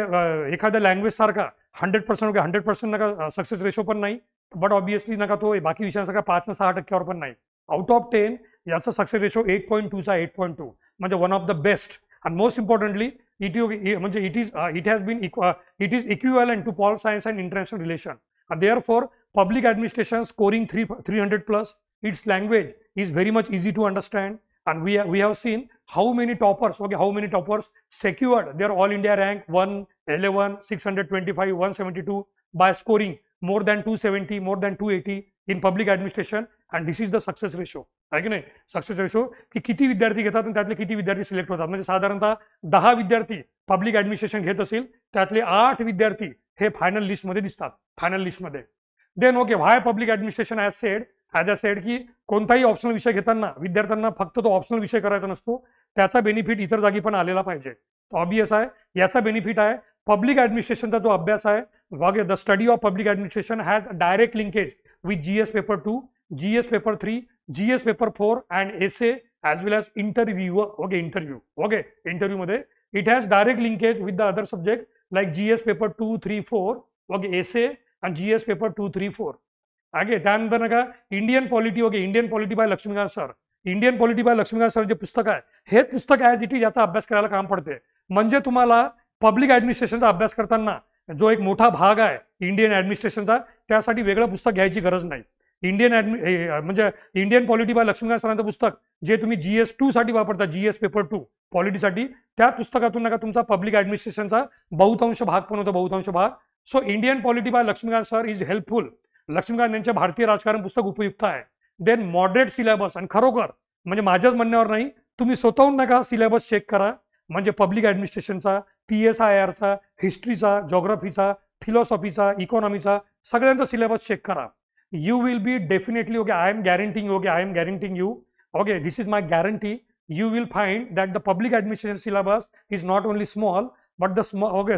एखाद्या लँग्वेज सारखा 100% नका सक्सेस रेशो पण नाही, बट ऑब्विसली नका तो बाकी विषयांसारखा 5 आणि 6% पण नाही. आउट ऑफ 10 याचा सक्सेस रेशो 8.2चा 8.2 म्हणजे one of the best. and most importantly it is equivalent to pol science and international relation, and therefore public administration scoring 300 plus, its language is very much easy to understand, and we have seen how many toppers secured their all India rank 111, 625, 172 by scoring more than 270, more than 280 in public administration, and this is the success ratio. आहे की नाही, success ratio की किती विद्यार्थी घेतात आणि त्यातले किती विद्यार्थी सिलेक्ट होतात. म्हणजे साधारणतः 10 विद्यार्थी पब्लिक ऍडमिनिस्ट्रेशन घेत असेल, त्यातले 8 विद्यार्थी हे फायनल लिस्टमध्ये दिसतात, फायनल लिस्टमध्ये. Then okay, why public administration as a said की कोणताही ऑप्शनल विषय घेताना विद्यार्थ्यांना फक्त तो ऑप्शनल विषय करायचा नसतो, त्याचा बेनिफिट इतर जागी पण आलेला पाहिजे. तो ऑब्वियस आहे, याचा बेनिफिट आहे. पब्लिक ऍडमिनिस्ट्रेशनचा जो अभ्यास आहे, the study of public administration has direct linkage with GS paper 2, GS paper 3, GS paper 4 and essay as well as interview. Interview मध्ये it has direct linkage with the other subject like GS paper 2, 3, 4 essay and GS paper 2, 3, 4. त्यानंतर नका Indian polity by Laxmikant sir. Indian polity by Laxmikant sir जे पुस्तक आहे, हे पुस्तक as it is याचा अभ्यास करायला काम पडते. म्हणजे तुम्हाला पब्लिक ऍडमिनिस्ट्रेशनचा अभ्यास करताना जो एक मोठा भाग आहे इंडियन ऍडमिनिस्ट्रेशनचा, त्यासाठी वेगळं पुस्तक घ्यायची गरज नाही. इंडियन पॉलिटी बाय लक्ष्मीकांत सरांचं पुस्तक जे तुम्ही GS2 साठी वापरता, GS पेपर 2 पॉलिटीसाठी, त्या पुस्तकातून नका तुमचा पब्लिक ऍडमिनिस्ट्रेशनचा बहुतांश भाग पण होतो, so Indian polity by Laxmikant sir is helpful. Laxmikanth यांचे भारतीय राजकारण पुस्तक उपयुक्त आहे. देन मॉडरेट सिलेबस, आणि खरोखर म्हणजे माझ्याच म्हणण्यावर नाही, तुम्ही स्वतःहून नका सिलेबस चेक करा. म्हणजे पब्लिक ऍडमिनिस्ट्रेशनचा, PSIRचा, हिस्ट्रीचा, जॉग्राफीचा, फिलॉसॉफीचा, इकॉनॉमीचा, सगळ्यांचा सिलेबस चेक करा. You will be definitely I am guaranteeing you, this is my guarantee, you will find that the public administration syllabus is not only small, but the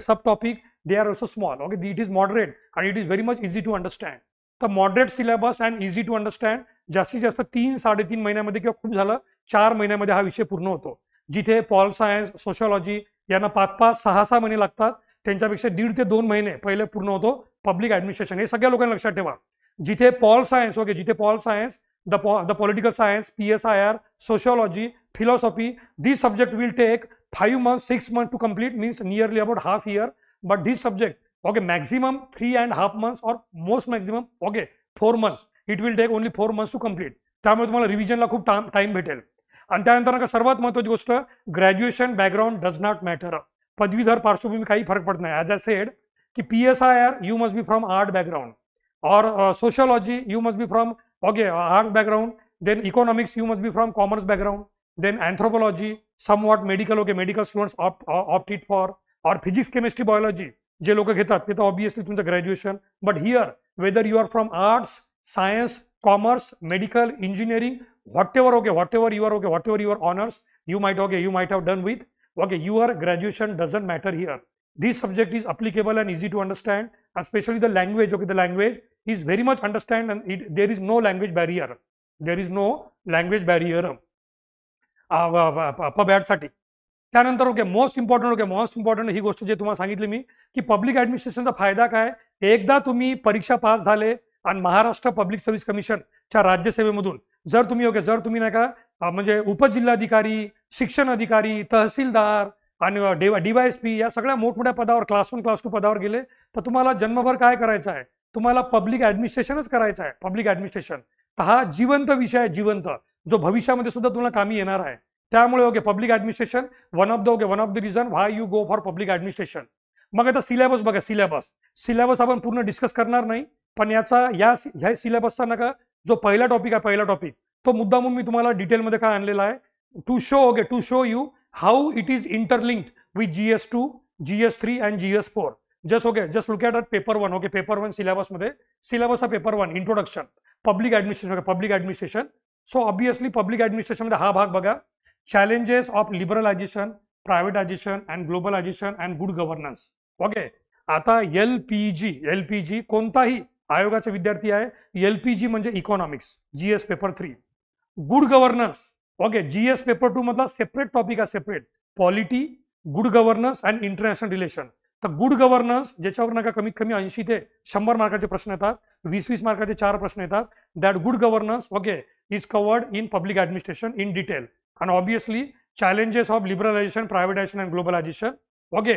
subtopic they are also small. It is moderate and it is very much easy to understand. तर moderate syllabus and easy to understand. जास्तीत जास्त 3-3.5 महिन्यामध्ये किंवा खूप झालं 4 महिन्यामध्ये हा विषय पूर्ण होतो. जिथे पॉल सायन्स, सोशॉलॉजी यांना 5-5, 6-6 महिने लागतात, त्यांच्यापेक्षा 1.5 ते 2 महिने पहिले पूर्ण होतो पब्लिक ऍडमिनिस्ट्रेशन. हे सगळ्या लोकांना लक्षात ठेवा. जिथे पॉल सायन्स, ओके, जिथे Paul science, the political science, PSIR, sociology, philosophy, these subject will take 5 months, 6 months to complete, means nearly about half year. But this subject, okay, maximum 3.5 months or most maximum, okay, 4 months. It will take only 4 months to complete. त्यामुळे तुम्हाला रिव्हिजनला खूप time भेटेल. आणि त्यानंतर का सर्वात महत्त्वाची गोष्ट, graduation background does not matter. पदवीधर पार्श्वभूमी काही फरक पडत नाही. ॲज आय सेड की PSIR you must be from art background, or sociology you must be from, okay, arts background. Then economics you must be from commerce background. Then anthropology, somewhat medical, okay, medical students opt it for, or physics, chemistry, biology जे लोक घेतात ते तर obviously तुमचं graduation. But here whether you are from arts, science, commerce, medical, engineering, whatever, okay, whatever your honors you might have done with, okay, your graduation doesn't matter here. This subject is applicable and easy to understand, especially the language, okay, the language is very much understand, and there is no language barrier. There is no language barrier पबॅड साठी. त्यानंतर okay, most important ही गोष्ट जे तुम्हाला सांगितली मी की public ऍडमिनिस्ट्रेशनचा फायदा काय. एकदा तुम्ही परीक्षा पास झाले आणि महाराष्ट्र पब्लिक सर्व्हिस कमिशनच्या राज्यसेवेमधून जर तुम्ही नाही का म्हणजे उपजिल्हाधिकारी, शिक्षण अधिकारी, तहसीलदार आणि DYSP या सगळ्या मोठमोठ्या पदावर क्लास 1 क्लास 2 पदावर गेले तर तुम्हाला जन्मभर काय करायचं आहे, तुम्हाला पब्लिक ऍडमिनिस्ट्रेशनच करायचं आहे. पब्लिक ऍडमिनिस्ट्रेशन तर हा जिवंत विषय आहे, जिवंत, जो भविष्यामध्ये सुद्धा तुम्हाला कामी येणार आहे. त्यामुळे okay, public administration one of the reason why you go for public administration. मग आता सिलेबस बघा, सिलेबस आपण पूर्ण डिस्कस करणार नाही, पण ह्या सिलेबसचा नका जो पहिला टॉपिक तो मुद्दा म्हणून मी तुम्हाला डिटेलमध्ये काय आणलेला आहे, to show you how it is interlinked with GS2, GS3 and GS4. Just look at paper 1. Okay, paper 1 syllabus हा paper 1 introduction public administration. So obviously public administration मध्ये हा भाग बघा, challenges of liberalisation, privatisation and globalisation and good governance. Okay, आता LPG कोणताही आयोगाचा विद्यार्थी आहे, LPG म्हणजे economics, GS paper 3. Good governance, okay, GS paper 2 मधला सेपरेट टॉपिक आहे, separate polity, good governance and international relation. तर गुड गव्हर्नन्स ज्याच्यावर नका कमीत कमी 80 ते 100 मार्काचे प्रश्न येतात, 20-20 मार्काचे 4 प्रश्न येतात. That good governance okay is covered in public administration in detail. And obviously challenges of liberalization, privatization and globalization. Okay,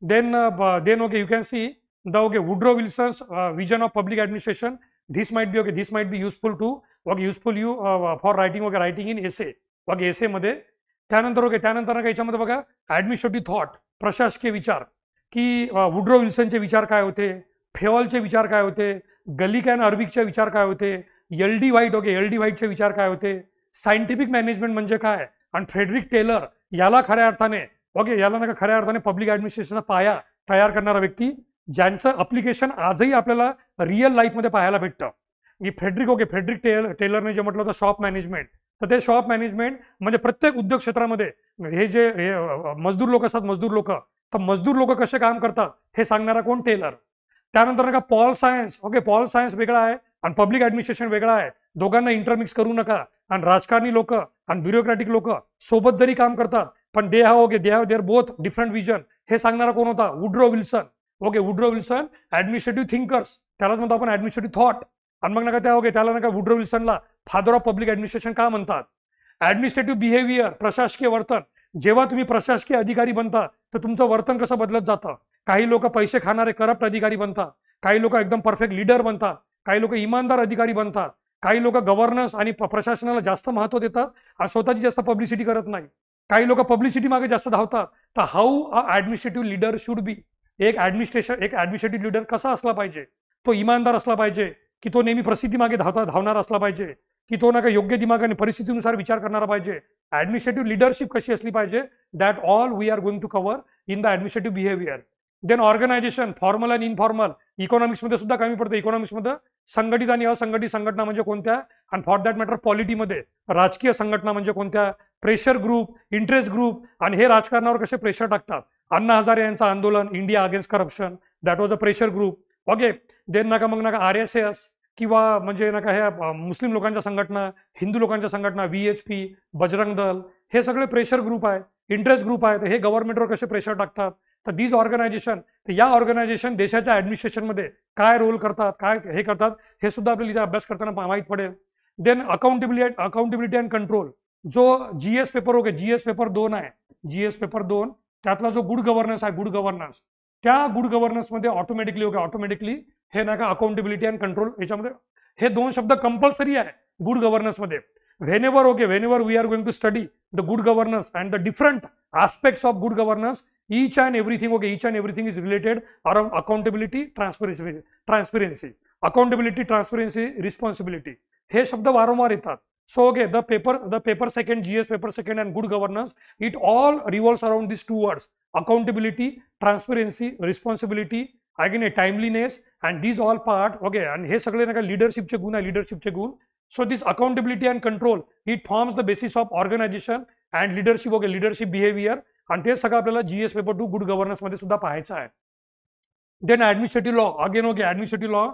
then okay, you can see the Woodrow Wilson's vision of public administration. This might be useful to you for writing in essay. Okay, essay मध्ये. त्यानंतर याच्यामध्ये बघा administrative thought, प्रशासकीय विचार, की Woodrow विल्सनचे विचार काय होते, फेऑलचे विचार काय होते, गलिक अँड अर्बिकचे विचार काय होते, LD व्हाईटचे विचार काय होते, सायंटिफिक मॅनेजमेंट म्हणजे काय, आणि फ्रेडरिक टेलर याला खऱ्या अर्थाने पब्लिक ऍडमिनिस्ट्रेशनचा पाया तयार करणारा व्यक्ती, ज्यांचं अप्लिकेशन आजही आपल्याला रिअल लाईफमध्ये पाहायला भेटतं. की फ्रेडरिक टेलरने जे म्हटलं होतं शॉप मॅनेजमेंट, तर ते शॉप मॅनेजमेंट म्हणजे प्रत्येक उद्योग क्षेत्रामध्ये हे जे मजदूर लोक असतात, मजदूर लोक कसे काम करतात हे सांगणारा कोण, टेलर. त्यानंतर का पॉल सायन्स वेगळा आहे आणि पब्लिक ऍडमिनिस्ट्रेशन वेगळा आहे. दोघांना इंटरमिक्स करू नका. आणि राजकारणी लोक आणि ब्युरोक्रॅटिक लोक सोबत जरी काम करतात पण they have their both different vision हे सांगणारा कोण होता, Woodrow Wilson. Woodrow Wilson administrative thinkers, त्यालाच म्हणतो आपण ऍडमिनिस्ट्रेटिव्ह थॉट. आणि मग नका त्याला वुड्रो विल्सनला फादर ऑफ पब्लिक ऍडमिनिस्ट्रेशन का म्हणतात. ऍडमिनिस्ट्रेटिव्ह बिहेवियर, प्रशासकीय वर्तन. जेव्हा तुम्ही प्रशासकीय अधिकारी बनता तर तुमचं वर्तन कसं बदलत जातं. काही लोक पैसे खाणारे करप्ट अधिकारी बनतात, काही लोक एकदम परफेक्ट लीडर बनतात, काही लोक इमानदार अधिकारी बनतात, काही लोक गव्हर्नन्स आणि प्रशासनाला जास्त महत्व देतात आणि स्वतःची जास्त पब्लिसिटी करत नाही, काही लोक पब्लिसिटी मागे जास्त धावतात. तर how a administrative leader should be. एक ऍडमिनिस्ट्रेटिव्ह लीडर कसा असला पाहिजे, तो इमानदार असला पाहिजे, की तो नेहमी प्रसिद्धी मागे धावणारा असला पाहिजे, की तो नका योग्य दिमागाने परिस्थितीनुसार विचार करणारा पाहिजे. ऍडमिनिस्ट्रेटिव्ह लिडरशिप कशी असली पाहिजे, that all we are going to cover in the administrative behaviour. Then organisation, formal and informal. इकॉनॉमिक्समध्ये सुद्धा कमी पडतं. इकॉनॉमिक्समध्ये संघटित आणि असंघटित संघटना म्हणजे कोणत्या, आणि फॉर दॅट मॅटर पॉलिटीमध्ये राजकीय संघटना म्हणजे कोणत्या, प्रेशर ग्रुप, इंटरेस्ट ग्रुप, आणि हे राजकारणावर कसे प्रेशर टाकतात. अण्णा हजारे यांचं आंदोलन, India against corruption, that was a pressure group. Okay, then नका RSS, किंवा म्हणजे ना काय मुस्लिम लोकांच्या संघटना, हिंदू लोकांच्या संघटना, VHP, बजरंग दल, हे सगळे प्रेशर ग्रुप आहे, इंटरेस्ट ग्रुप आहेत. हे गव्हर्नमेंटवर कसे प्रेशर टाकतात. तर दीज ऑर्गनायझेशन, या ऑर्गनायझेशन देशाच्या ऍडमिनिस्ट्रेशनमध्ये काय रोल करतात, काय हे करतात, हे सुद्धा आपल्याला इथे अभ्यास करताना माहीत पडेल. देन अकाउंटेबिलिटी अँड कंट्रोल, जो GS पेपर GS पेपर 2 आहे, GS पेपर 2 त्यातला जो गुड गव्हर्नन्स आहे, गुड गव्हर्नन्स, त्या गुड गव्हर्नन्समध्ये ऑटोमॅटिकली हे नाही का अकाउंटेबिलिटी अँड कंट्रोल, याच्यामध्ये हे दोन शब्द कंपल्सरी आहे good गव्हर्नन्समध्ये. whenever we are going to study the good governance and the different aspects of good governance, each and everything is related around accountability, transparency, responsibility, हे शब्द वारंवार येतात. So the paper second, GS paper second and good governance, it all revolves around these two words: accountability, transparency, responsibility, again timeliness, and these all part and हे सगळे नाही का लीडरशिपचे गुण आहे, लीडरशिपचे गुण. So this accountability and control, it forms the basis of organization and leadership, leadership behavior, आणि ते सगळं आपल्याला GS पेपर 2 गुड गव्हर्नन्स मध्ये सुद्धा पाहायचं आहे. Then administrative law, administrative law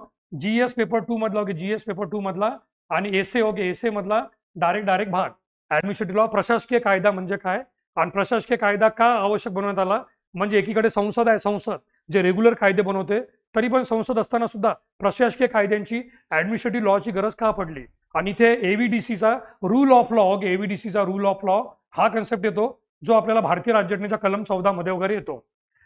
GS paper 2 मधला GS पेपर 2 मधला, आणि एसे मधला डायरेक्ट भाग. ऍडमिनिस्ट्रेटिव्ह लॉ, प्रशासकीय कायदा म्हणजे काय, आणि प्रशासकीय कायदा का आवश्यक बनवण्यात आला, म्हणजे एकीकडे संसद आहे, संसद जे रेग्युलर कायदे बनवते, तरी पण संसद असताना सुद्धा प्रशासकीय कायद्यांची, ऍडमिनिस्ट्रेटिव्ह लॉची गरज का पडली. आणि इथे AVDCचा रूल ऑफ लॉ, AVDCचा रूल ऑफ लॉ हा कन्सेप्ट येतो, जो आपल्याला भारतीय राज्यघटनेच्या कलम 14 मध्ये वगैरे येतो.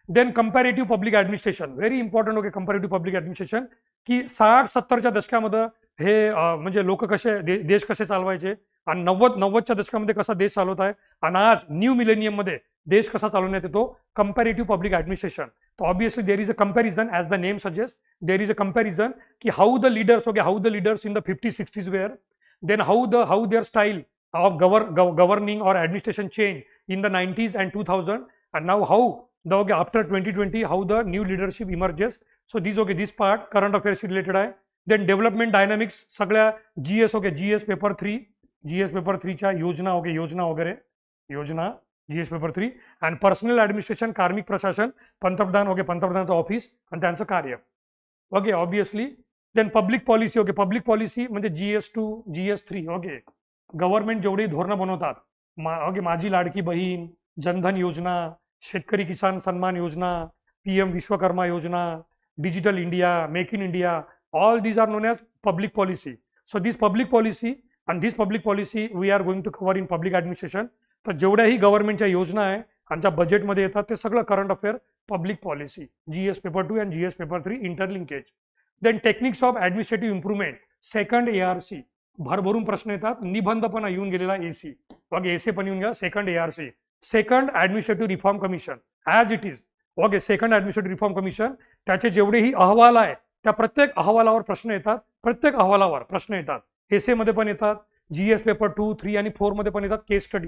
Then comparative public administration, very important. Comparative public administration, की 60-70च्या दशकामध्ये हे म्हणजे लोक कसे देश कसे चालवायचे, आणि 90च्या दशकामध्ये कसा देश चालवत आहे, आणि आज न्यू मिलेनियम मध्ये देश कसा चालवण्यात येतो. Comparative public administration. तर obviously there is a comparison, as the name suggest, there is a comparison की how the leaders in the 50-60s were, then how their style of governing or administration change in the 90s and 2000, and now how after 2020 how the new leadership emerges. So this part current affairs related आहे. Then development dynamics सगळ्या GS paper 3 च्या योजना वगैरे GS paper 3, and personal administration, कार्मिक प्रशासन, पंतप्रधानाचं office आणि त्यांचं कार्य. ऑब्विसली. देन पब्लिक पॉलिसी म्हणजे GS2, GS3. गव्हर्नमेंट जेवढी धोरणं बनवतात, माझी लाडकी बहीण, जनधन योजना, शेतकरी किसान सन्मान योजना, PM विश्वकर्मा योजना, digital India, make in India, all these are known as public policy. So this public policy we are going to cover in public administration. तर जेवढ्याही गव्हर्नमेंटच्या योजना आहे आणि ज्या बजेटमध्ये येतात ते सगळं current affair public policy, GS paper 2 आणि GS paper 3 interlinkage. Then techniques of administrative improvement, second ARC, भरभरून प्रश्न येतात. निबंधपणा येऊन गेलेला AC पण येऊन गेला. Second ARC, second administrative reform commission, as it is. Second administrative reform commission, त्याचे जेवढेही अहवाल आहे त्या प्रत्येक अहवालावर प्रश्न येतात. एसे मध्ये पण येतात, GS पेपर 2, 3 आणि 4 मध्ये पण येतात. Case study.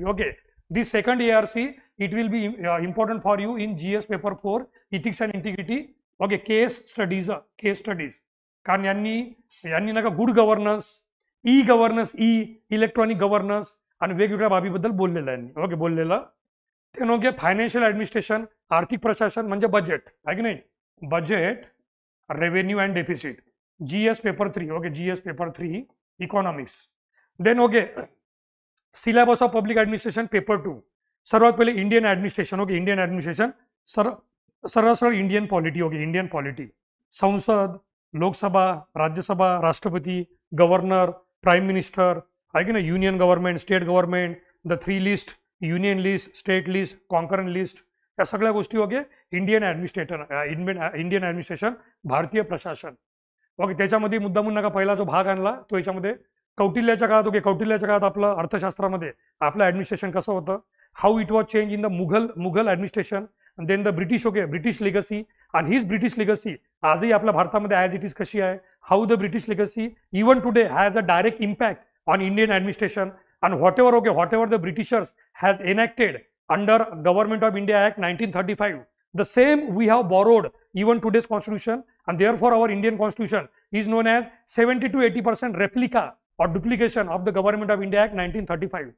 This second ARC it will be important for you in GS paper 4, ethics and integrity. Case studies, कारण यांनी नका गुड गव्हर्नन्स, इलेक्ट्रॉनिक गव्हर्नन्स आणि वेगवेगळ्या बाबीबद्दल बोललेलं आहे. बोललेलं ते फायनान्शियल ऍडमिनिस्ट्रेशन, आर्थिक प्रशासन म्हणजे बजेट आहे की नाही, budget, revenue and deficit. GS paper 3, economics. Then syllabus of public administration paper 2. सर्वात पहिले इंडियन ऍडमिनिस्ट्रेशन, सरळ इंडियन पॉलिटी. संसद, लोकसभा, राज्यसभा, राष्ट्रपती, गव्हर्नर, प्राईम मिनिस्टर आहे की नाही, union government, state government, the 3 list, union list, state list, concurrent list, या सगळ्या गोष्टी इंडियन ऍडमिनिस्ट्रेशन, भारतीय प्रशासन. त्याच्यामध्ये मुद्दामून नका पहिला जो भाग आणला तो याच्यामध्ये कौटिल्याच्या काळात आपलं अर्थशास्त्रामध्ये आपलं ऍडमिनिस्ट्रेशन कसं होतं, how it was change in the Mughal administration, then the British legacy, आणि हीच ब्रिटिश लेगसी आजही आपल्या भारतामध्ये ॲज इट इज कशी आहे, how the British legacy even today has a direct impact on Indian administration, and whatever the Britishers has enacted under Government of India Act 1935, the same we have borrowed even today's constitution, and therefore our Indian constitution is known as 70 to 80% replica or duplication of the Government of India Act 1935.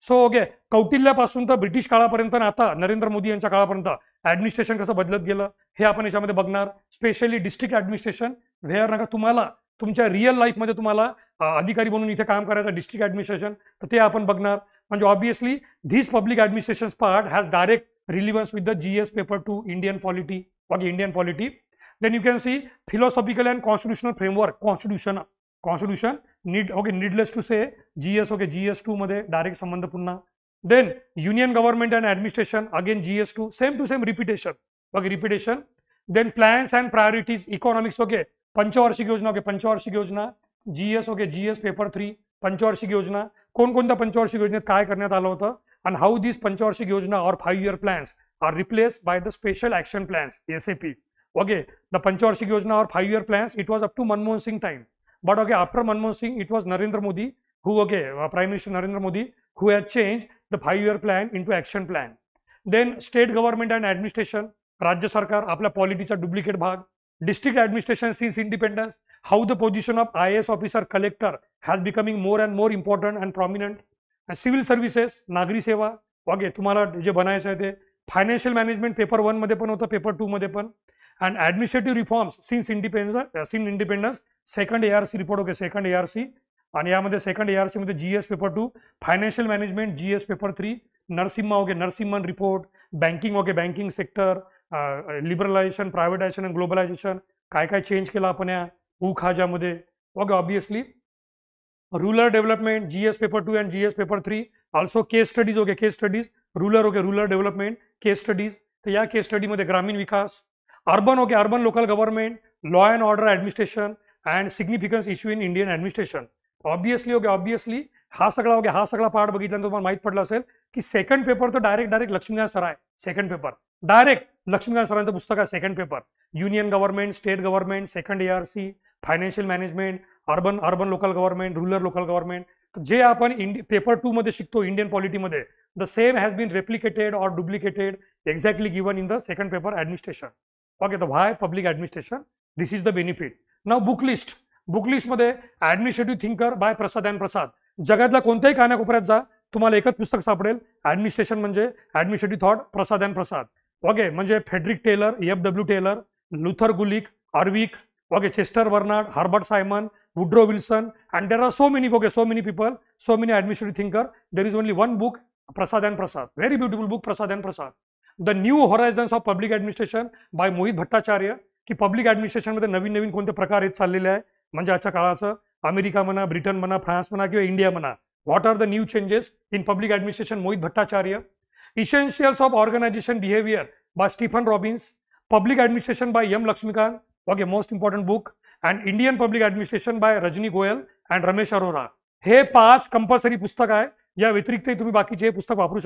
So कौटिल्यापासून तर British काळापर्यंत आता नरेंद्र मोदी यांच्या काळापर्यंत administration कसं बदलत गेलं हे आपण याच्यामध्ये बघणार. स्पेशली डिस्ट्रिक्ट ऍडमिनिस्ट्रेशन, व्हेअर तुम्हाला तुमच्या रिअल लाईफमध्ये तुम्हाला अधिकारी म्हणून इथे काम करायचं डिस्ट्रिक्ट ॲडमिनिस्ट्रेशन, तर ते आपण बघणार. म्हणजे obviously this public administration part has direct relevance with the GS paper 2 Indian polity. Okay, Indian polity. Then you can see philosophical and constitutional framework, constitution need, okay, needless to say GS, okay, GS2 मध्ये direct संबंध पुन्हा. Then union government and administration, again GS2, same to same repetition, okay, repetition. Then plans and priorities, economics, okay, पंचवार्षिक योजना, okay, पंचवार्षिक योजना GS, okay, GS paper 3 पंचवार्षिक योजना. कोणकोणत्या पंचवार्षिक योजनेत काय करण्यात आलं होतं and how these पंचवार्षिक योजना or 5-year plans are replaced by the special action plans, SAP. Okay, the Panchvarshik Yojana or 5-year plans, it was up to Manmohan Singh time. But okay, after Manmohan Singh, it was Narendra Modi who, okay, Prime Minister Narendra Modi, who had changed the 5-year plan into action plan. Then state government and administration, Rajya Sarkar, आपल्या पॉलिटीचा duplicate भाग. District administration since independence, how the position of IAS officer collector has becoming more and more important and prominent. And civil services, नागरी सेवा, okay, तुम्हाला जे बनायचं आहे ते. Financial management paper 1 मध्ये पण होतं, पेपर 2 मध्ये पण. And administrative reforms since independence second ARC report, okay, second ARC. आणि यामध्ये सेकंड ARC मध्ये GS paper 2, financial management GS paper 3, Narasimha, okay, Narasimhan report, banking, okay, banking sector, liberalisation, privatisation and globalisation, काय काय चेंज केलं आपण या खाजामध्ये. Okay, obviously rural development GS paper 2 and GS paper 3. Also case studies, okay, case studies rural, okay, rural development case studies. तर या case स्टडीमध्ये ग्रामीण विकास, urban, okay, urban local government, law and order administration and significance issue in Indian administration. Obviously, okay, obviously हा सगळा, okay, हा सगळा part बघितल्यानंतर तुम्हाला माहीत पडलं असेल की सेकंड पेपर तर डायरेक्ट लक्ष्मीकांत सर आहे. सेकंड पेपर डायरेक्ट लक्ष्मीकांत सरांचं पुस्तक आहे second paper. Union government, state government, second ARC, financial management, urban local government, rural local government. जे आपण पेपर 2 मध्ये शिकतो इंडियन पॉलिटीमध्ये, the same has been replicated or duplicated exactly given in the second paper administration. Okay, तर why public administration, this is the benefit. Now book लिस्टमध्ये administrative thinker bye Prasad and प्रसाद. जगातल्या कोणत्याही कानाकोपऱ्यात जा, तुम्हाला एकच पुस्तक सापडेल, ॲडमिनिस्ट्रेशन म्हणजे administrative thought, Prasad and Prasad. Okay, म्हणजे Frederick Taylor, FW Taylor, Luther Gulick, Urwick, okay, Chester Barnard, Herbert Simon, Woodrow Wilson, and there are so many, okay, so many people, so many administrative thinker. There is only one book, Prasad and Prasad, very beautiful book, Prasad and Prasad. The New Horizons of Public Administration by Mohit Bhattacharya. की public administration मध्ये नवीन नवीन कोणते प्रकार येत चाललेले आहे, म्हणजे आजच्या काळाचं अमेरिका म्हणा, ब्रिटन म्हणा, फ्रान्स म्हणा किंवा इंडिया म्हणा. What are the new changes in public administration, Mohit Bhattacharya. Essentials of organisation behaviour by Stephen Robbins. Public administration by M. Lakshmikant, okay, most important book. And Indian public administration by Rajni Goyal and Ramesh Arora. हे 5 compulsory पुस्तक आहे. या व्यतिरिक्त तुम्ही बाकीचे पुस्तक वापरू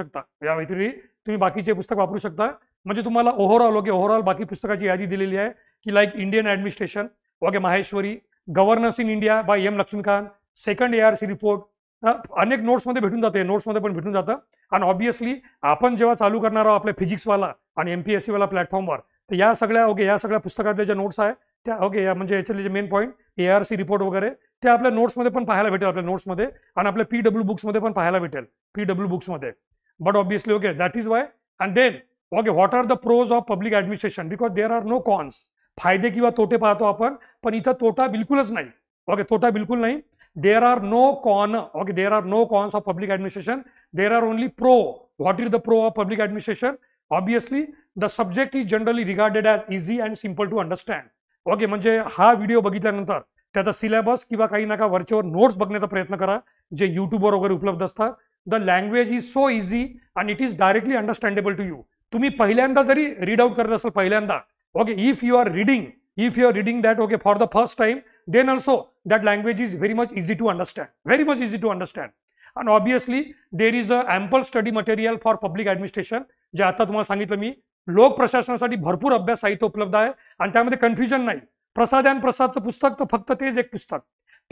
शकता, म्हणजे तुम्हाला ओव्हरऑल बाकी पुस्तकाची यादी दिलेली आहे की like Indian administration, okay, Maheshwari, governance in India by M. Laxmikanth, second ARC report. अनेक नोट्समध्ये भेटून जाते, नोट्समध्ये पण भेटून जातं. आणि ऑब्विसली आपण जेव्हा चालू करणार आहोत आपल्या फिजिक्सवाला आणि MPSC वाला प्लॅटफॉर्मवर, तर या सगळ्या पुस्तकातल्या ज्या नोट्स आहे त्या, ओके, म्हणजे याच्यातले जे मेन पॉईंट ARC रिपोर्ट वगैरे ते आपल्या नोट्समध्ये पण पाहायला भेटेल, आपल्या नोट्समध्ये, आणि आपल्या PW बुक्समध्ये पण पाहायला भेटेल, PW बुक्समध्ये. But obviously, okay, that is why. And then, okay, what are the pros of public administration, because there are no cons. फायदे किंवा तोटे पाहतो आपण, पण इथं तोटा बिलकुलच नाही. ओके, तोटा बिलकुल नाही. There are no con, okay, there are no cons of public administration, there are only pro. What is the pro of public administration? Obviously the subject is generally regarded as easy and simple to understand. Okay, म्हणजे हा video बघितल्यानंतर त्याचा syllabus किंवा काही नका वरच्यावर notes बघण्याचा प्रयत्न करा, जे युट्यूबवर वगैरे उपलब्ध असतात. The language is so easy and it is directly understandable to you. तुम्ही पहिल्यांदा जरी रीड आउट करत असाल पहिल्यांदा, okay, if you are reading that, okay, for the first time, then also that language is very much easy to understand, And obviously there is a ample study material for public administration. जे आता तुम्हाला सांगितलं मी, लोक प्रशासनासाठी भरपूर अभ्यास साहित्य उपलब्ध आहे आणि त्यामध्ये कन्फ्युजन नाही. प्रसाद अँड प्रसादचं पुस्तक तर फक्त तेच एक पुस्तक,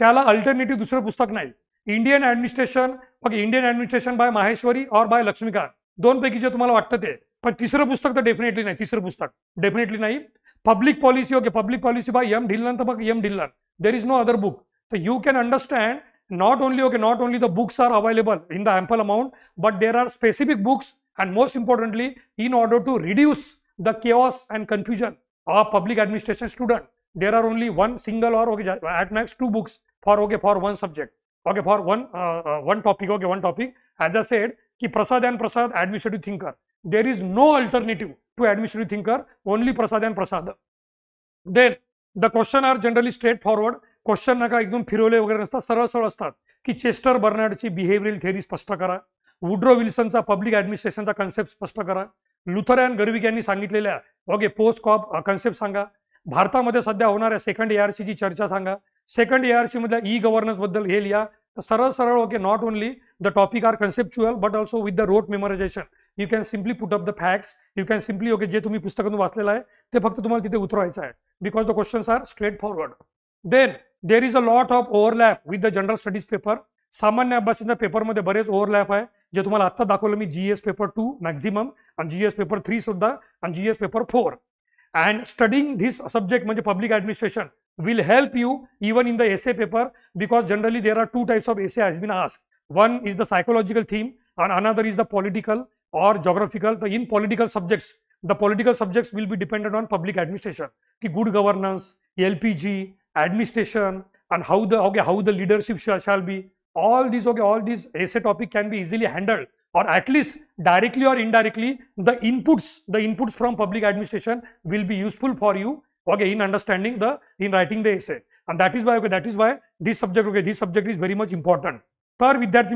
त्याला अल्टरनेटिव्ह दुसरं पुस्तक नाही. इंडियन ॲडमिनिस्ट्रेशन बाय माहेश्वरी और बाय लक्ष्मीकांत, दोनपैकी जे तुम्हाला वाटतं ते. पण तिसरं पुस्तक तर डेफिनेटली नाही. Public policy, okay, public policy by M. Dhillon, तर बघ M. Dhillon, there is no other book. तर you can understand not only the books are available in the ample amount, but there are specific books, and most importantly, in order to reduce the chaos and confusion of public administration student, there are only one single or okay at max 2 books for one subject, okay, for one topic, okay, one topic. As I said ki Prasad and Prasad administrative thinker, there is no alternative to administrative thinker, only Prasad and Prasad. Then the question are generally straightforward. Question नका एकदम फिरवले वगैरे नसतात, सरळ सरळ असतात की Chester बर्नार्डची behavioural theory स्पष्ट करा, वुड्रो विल्सनचा पब्लिक ऍडमिनिस्ट्रेशनचा कन्सेप्ट स्पष्ट करा, लुथर अँड गर्विक यांनी सांगितलेल्या ओके पोस्ट कॉप कन्सेप्ट सांगा, भारतामध्ये सध्या होणाऱ्या सेकंड ARC ची चर्चा सांगा, सेकंड ARC मधल्या ई गव्हर्नन्स बद्दल हे लिहा. सरळ सरळ okay, not only the topic are conceptual but also with the rote memorisation. You can simply put up the facts, you can simply okay जे तुम्ही पुस्तकातून वाचलेलं आहे ते फक्त तुम्हाला तिथे उतरवायचं आहे, because the questions are straight forward. Then there is a lot of overlap with the general studies paper. सामान्य अभ्यासाच्या पेपरमध्ये बरेच ओव्हरलॅप आहे, जे तुम्हाला आता दाखवलं मी, GS पेपर 2 मॅक्झिमम आणि GS पेपर 3 सुद्धा आणि GS paper 4. And studying this subject म्हणजे public administration will help you even in the essay paper, because generally there are two types of essay has been asked. One is the psychological theme and another is the political or geographical. So in political subjects, the political subjects will be dependent on public administration, ki good governance, LPG, administration, and how the leadership shall be. All these essay topic can be easily handled, or at least directly or indirectly the inputs from public administration will be useful for you, okay, in understanding in writing the essay. And that is why this subject is very much important. तर विद्यार्थी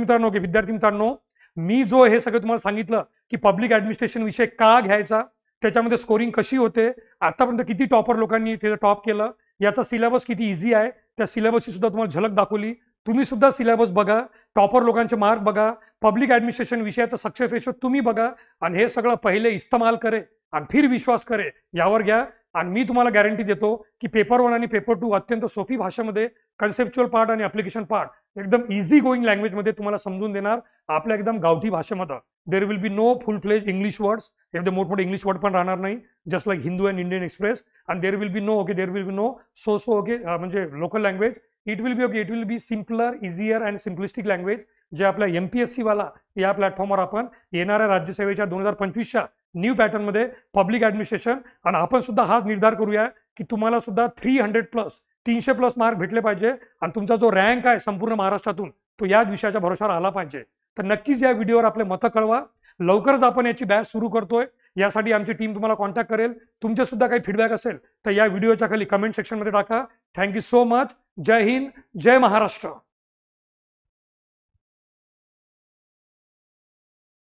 मित्रांनो, मी जो हे सगळं तुम्हाला सांगितलं की public administration विषय का घ्यायचा, त्याच्यामध्ये स्कोरिंग कशी होते, आतापर्यंत किती टॉपर लोकांनी त्याचं टॉप केलं, याचा सिलेबस किती इझी आहे, त्या सिलेबसची सुद्धा तुम्हाला झलक दाखवली. तुम्ही सुद्धा सिलेबस बघा, टॉपर लोकांचे मार्क बघा, पब्लिक ऍडमिनिस्ट्रेशन विषयाचा सक्सेस रेशो तुम्ही बघा, आणि हे सगळं पहिले इस्तेमाल करे आणि फिर विश्वास करे, यावर घ्या. आणि मी तुम्हाला गॅरंटी देतो की पेपर 1 आणि पेपर 2 अत्यंत सोपी भाषेमध्ये कन्सेप्च्युअल पार्ट आणि ऍप्लिकेशन पार्ट एकदम इझी गोईंग लँग्वेजमध्ये तुम्हाला समजून देणार, आपल्या एकदम गावठी भाषेमध्ये. देर विल बी नो फुल फ्लेज इंग्लिश वर्ड्स, एकदम मोठमोठे इंग्लिश वर्ड पण राहणार नाही, just like Hindu and Indian Express. आणि there will be no so म्हणजे local language. It will be simpler, easier and simplistic language, जे आपल्या MPSC वाला या प्लॅटफॉर्मवर आपण येणाऱ्या राज्यसेवेच्या 2025च्या न्यू पॅटर्नमध्ये पब्लिक ऍडमिनिस्ट्रेशन, आणि आपण सुद्धा हा निर्धार करूया की तुम्हाला सुद्धा 300+ मार्क भेटले पाहिजे, आणि तुमचा जो रँक आहे संपूर्ण महाराष्ट्रातून तो याच विषयाच्या भरोशावर आला पाहिजे. तर नक्कीच या व्हिडिओवर आपले मतं कळवा. लवकरच आपण याची बॅच सुरू करतोय, यासाठी आमची टीम तुम्हाला कॉन्टॅक्ट करेल. तुमचे सुद्धा काही फीडबॅक असेल तर या व्हिडिओच्या खाली कमेंट सेक्शनमध्ये टाका. Thank you so much. जय हिंद, जय महाराष्ट्र.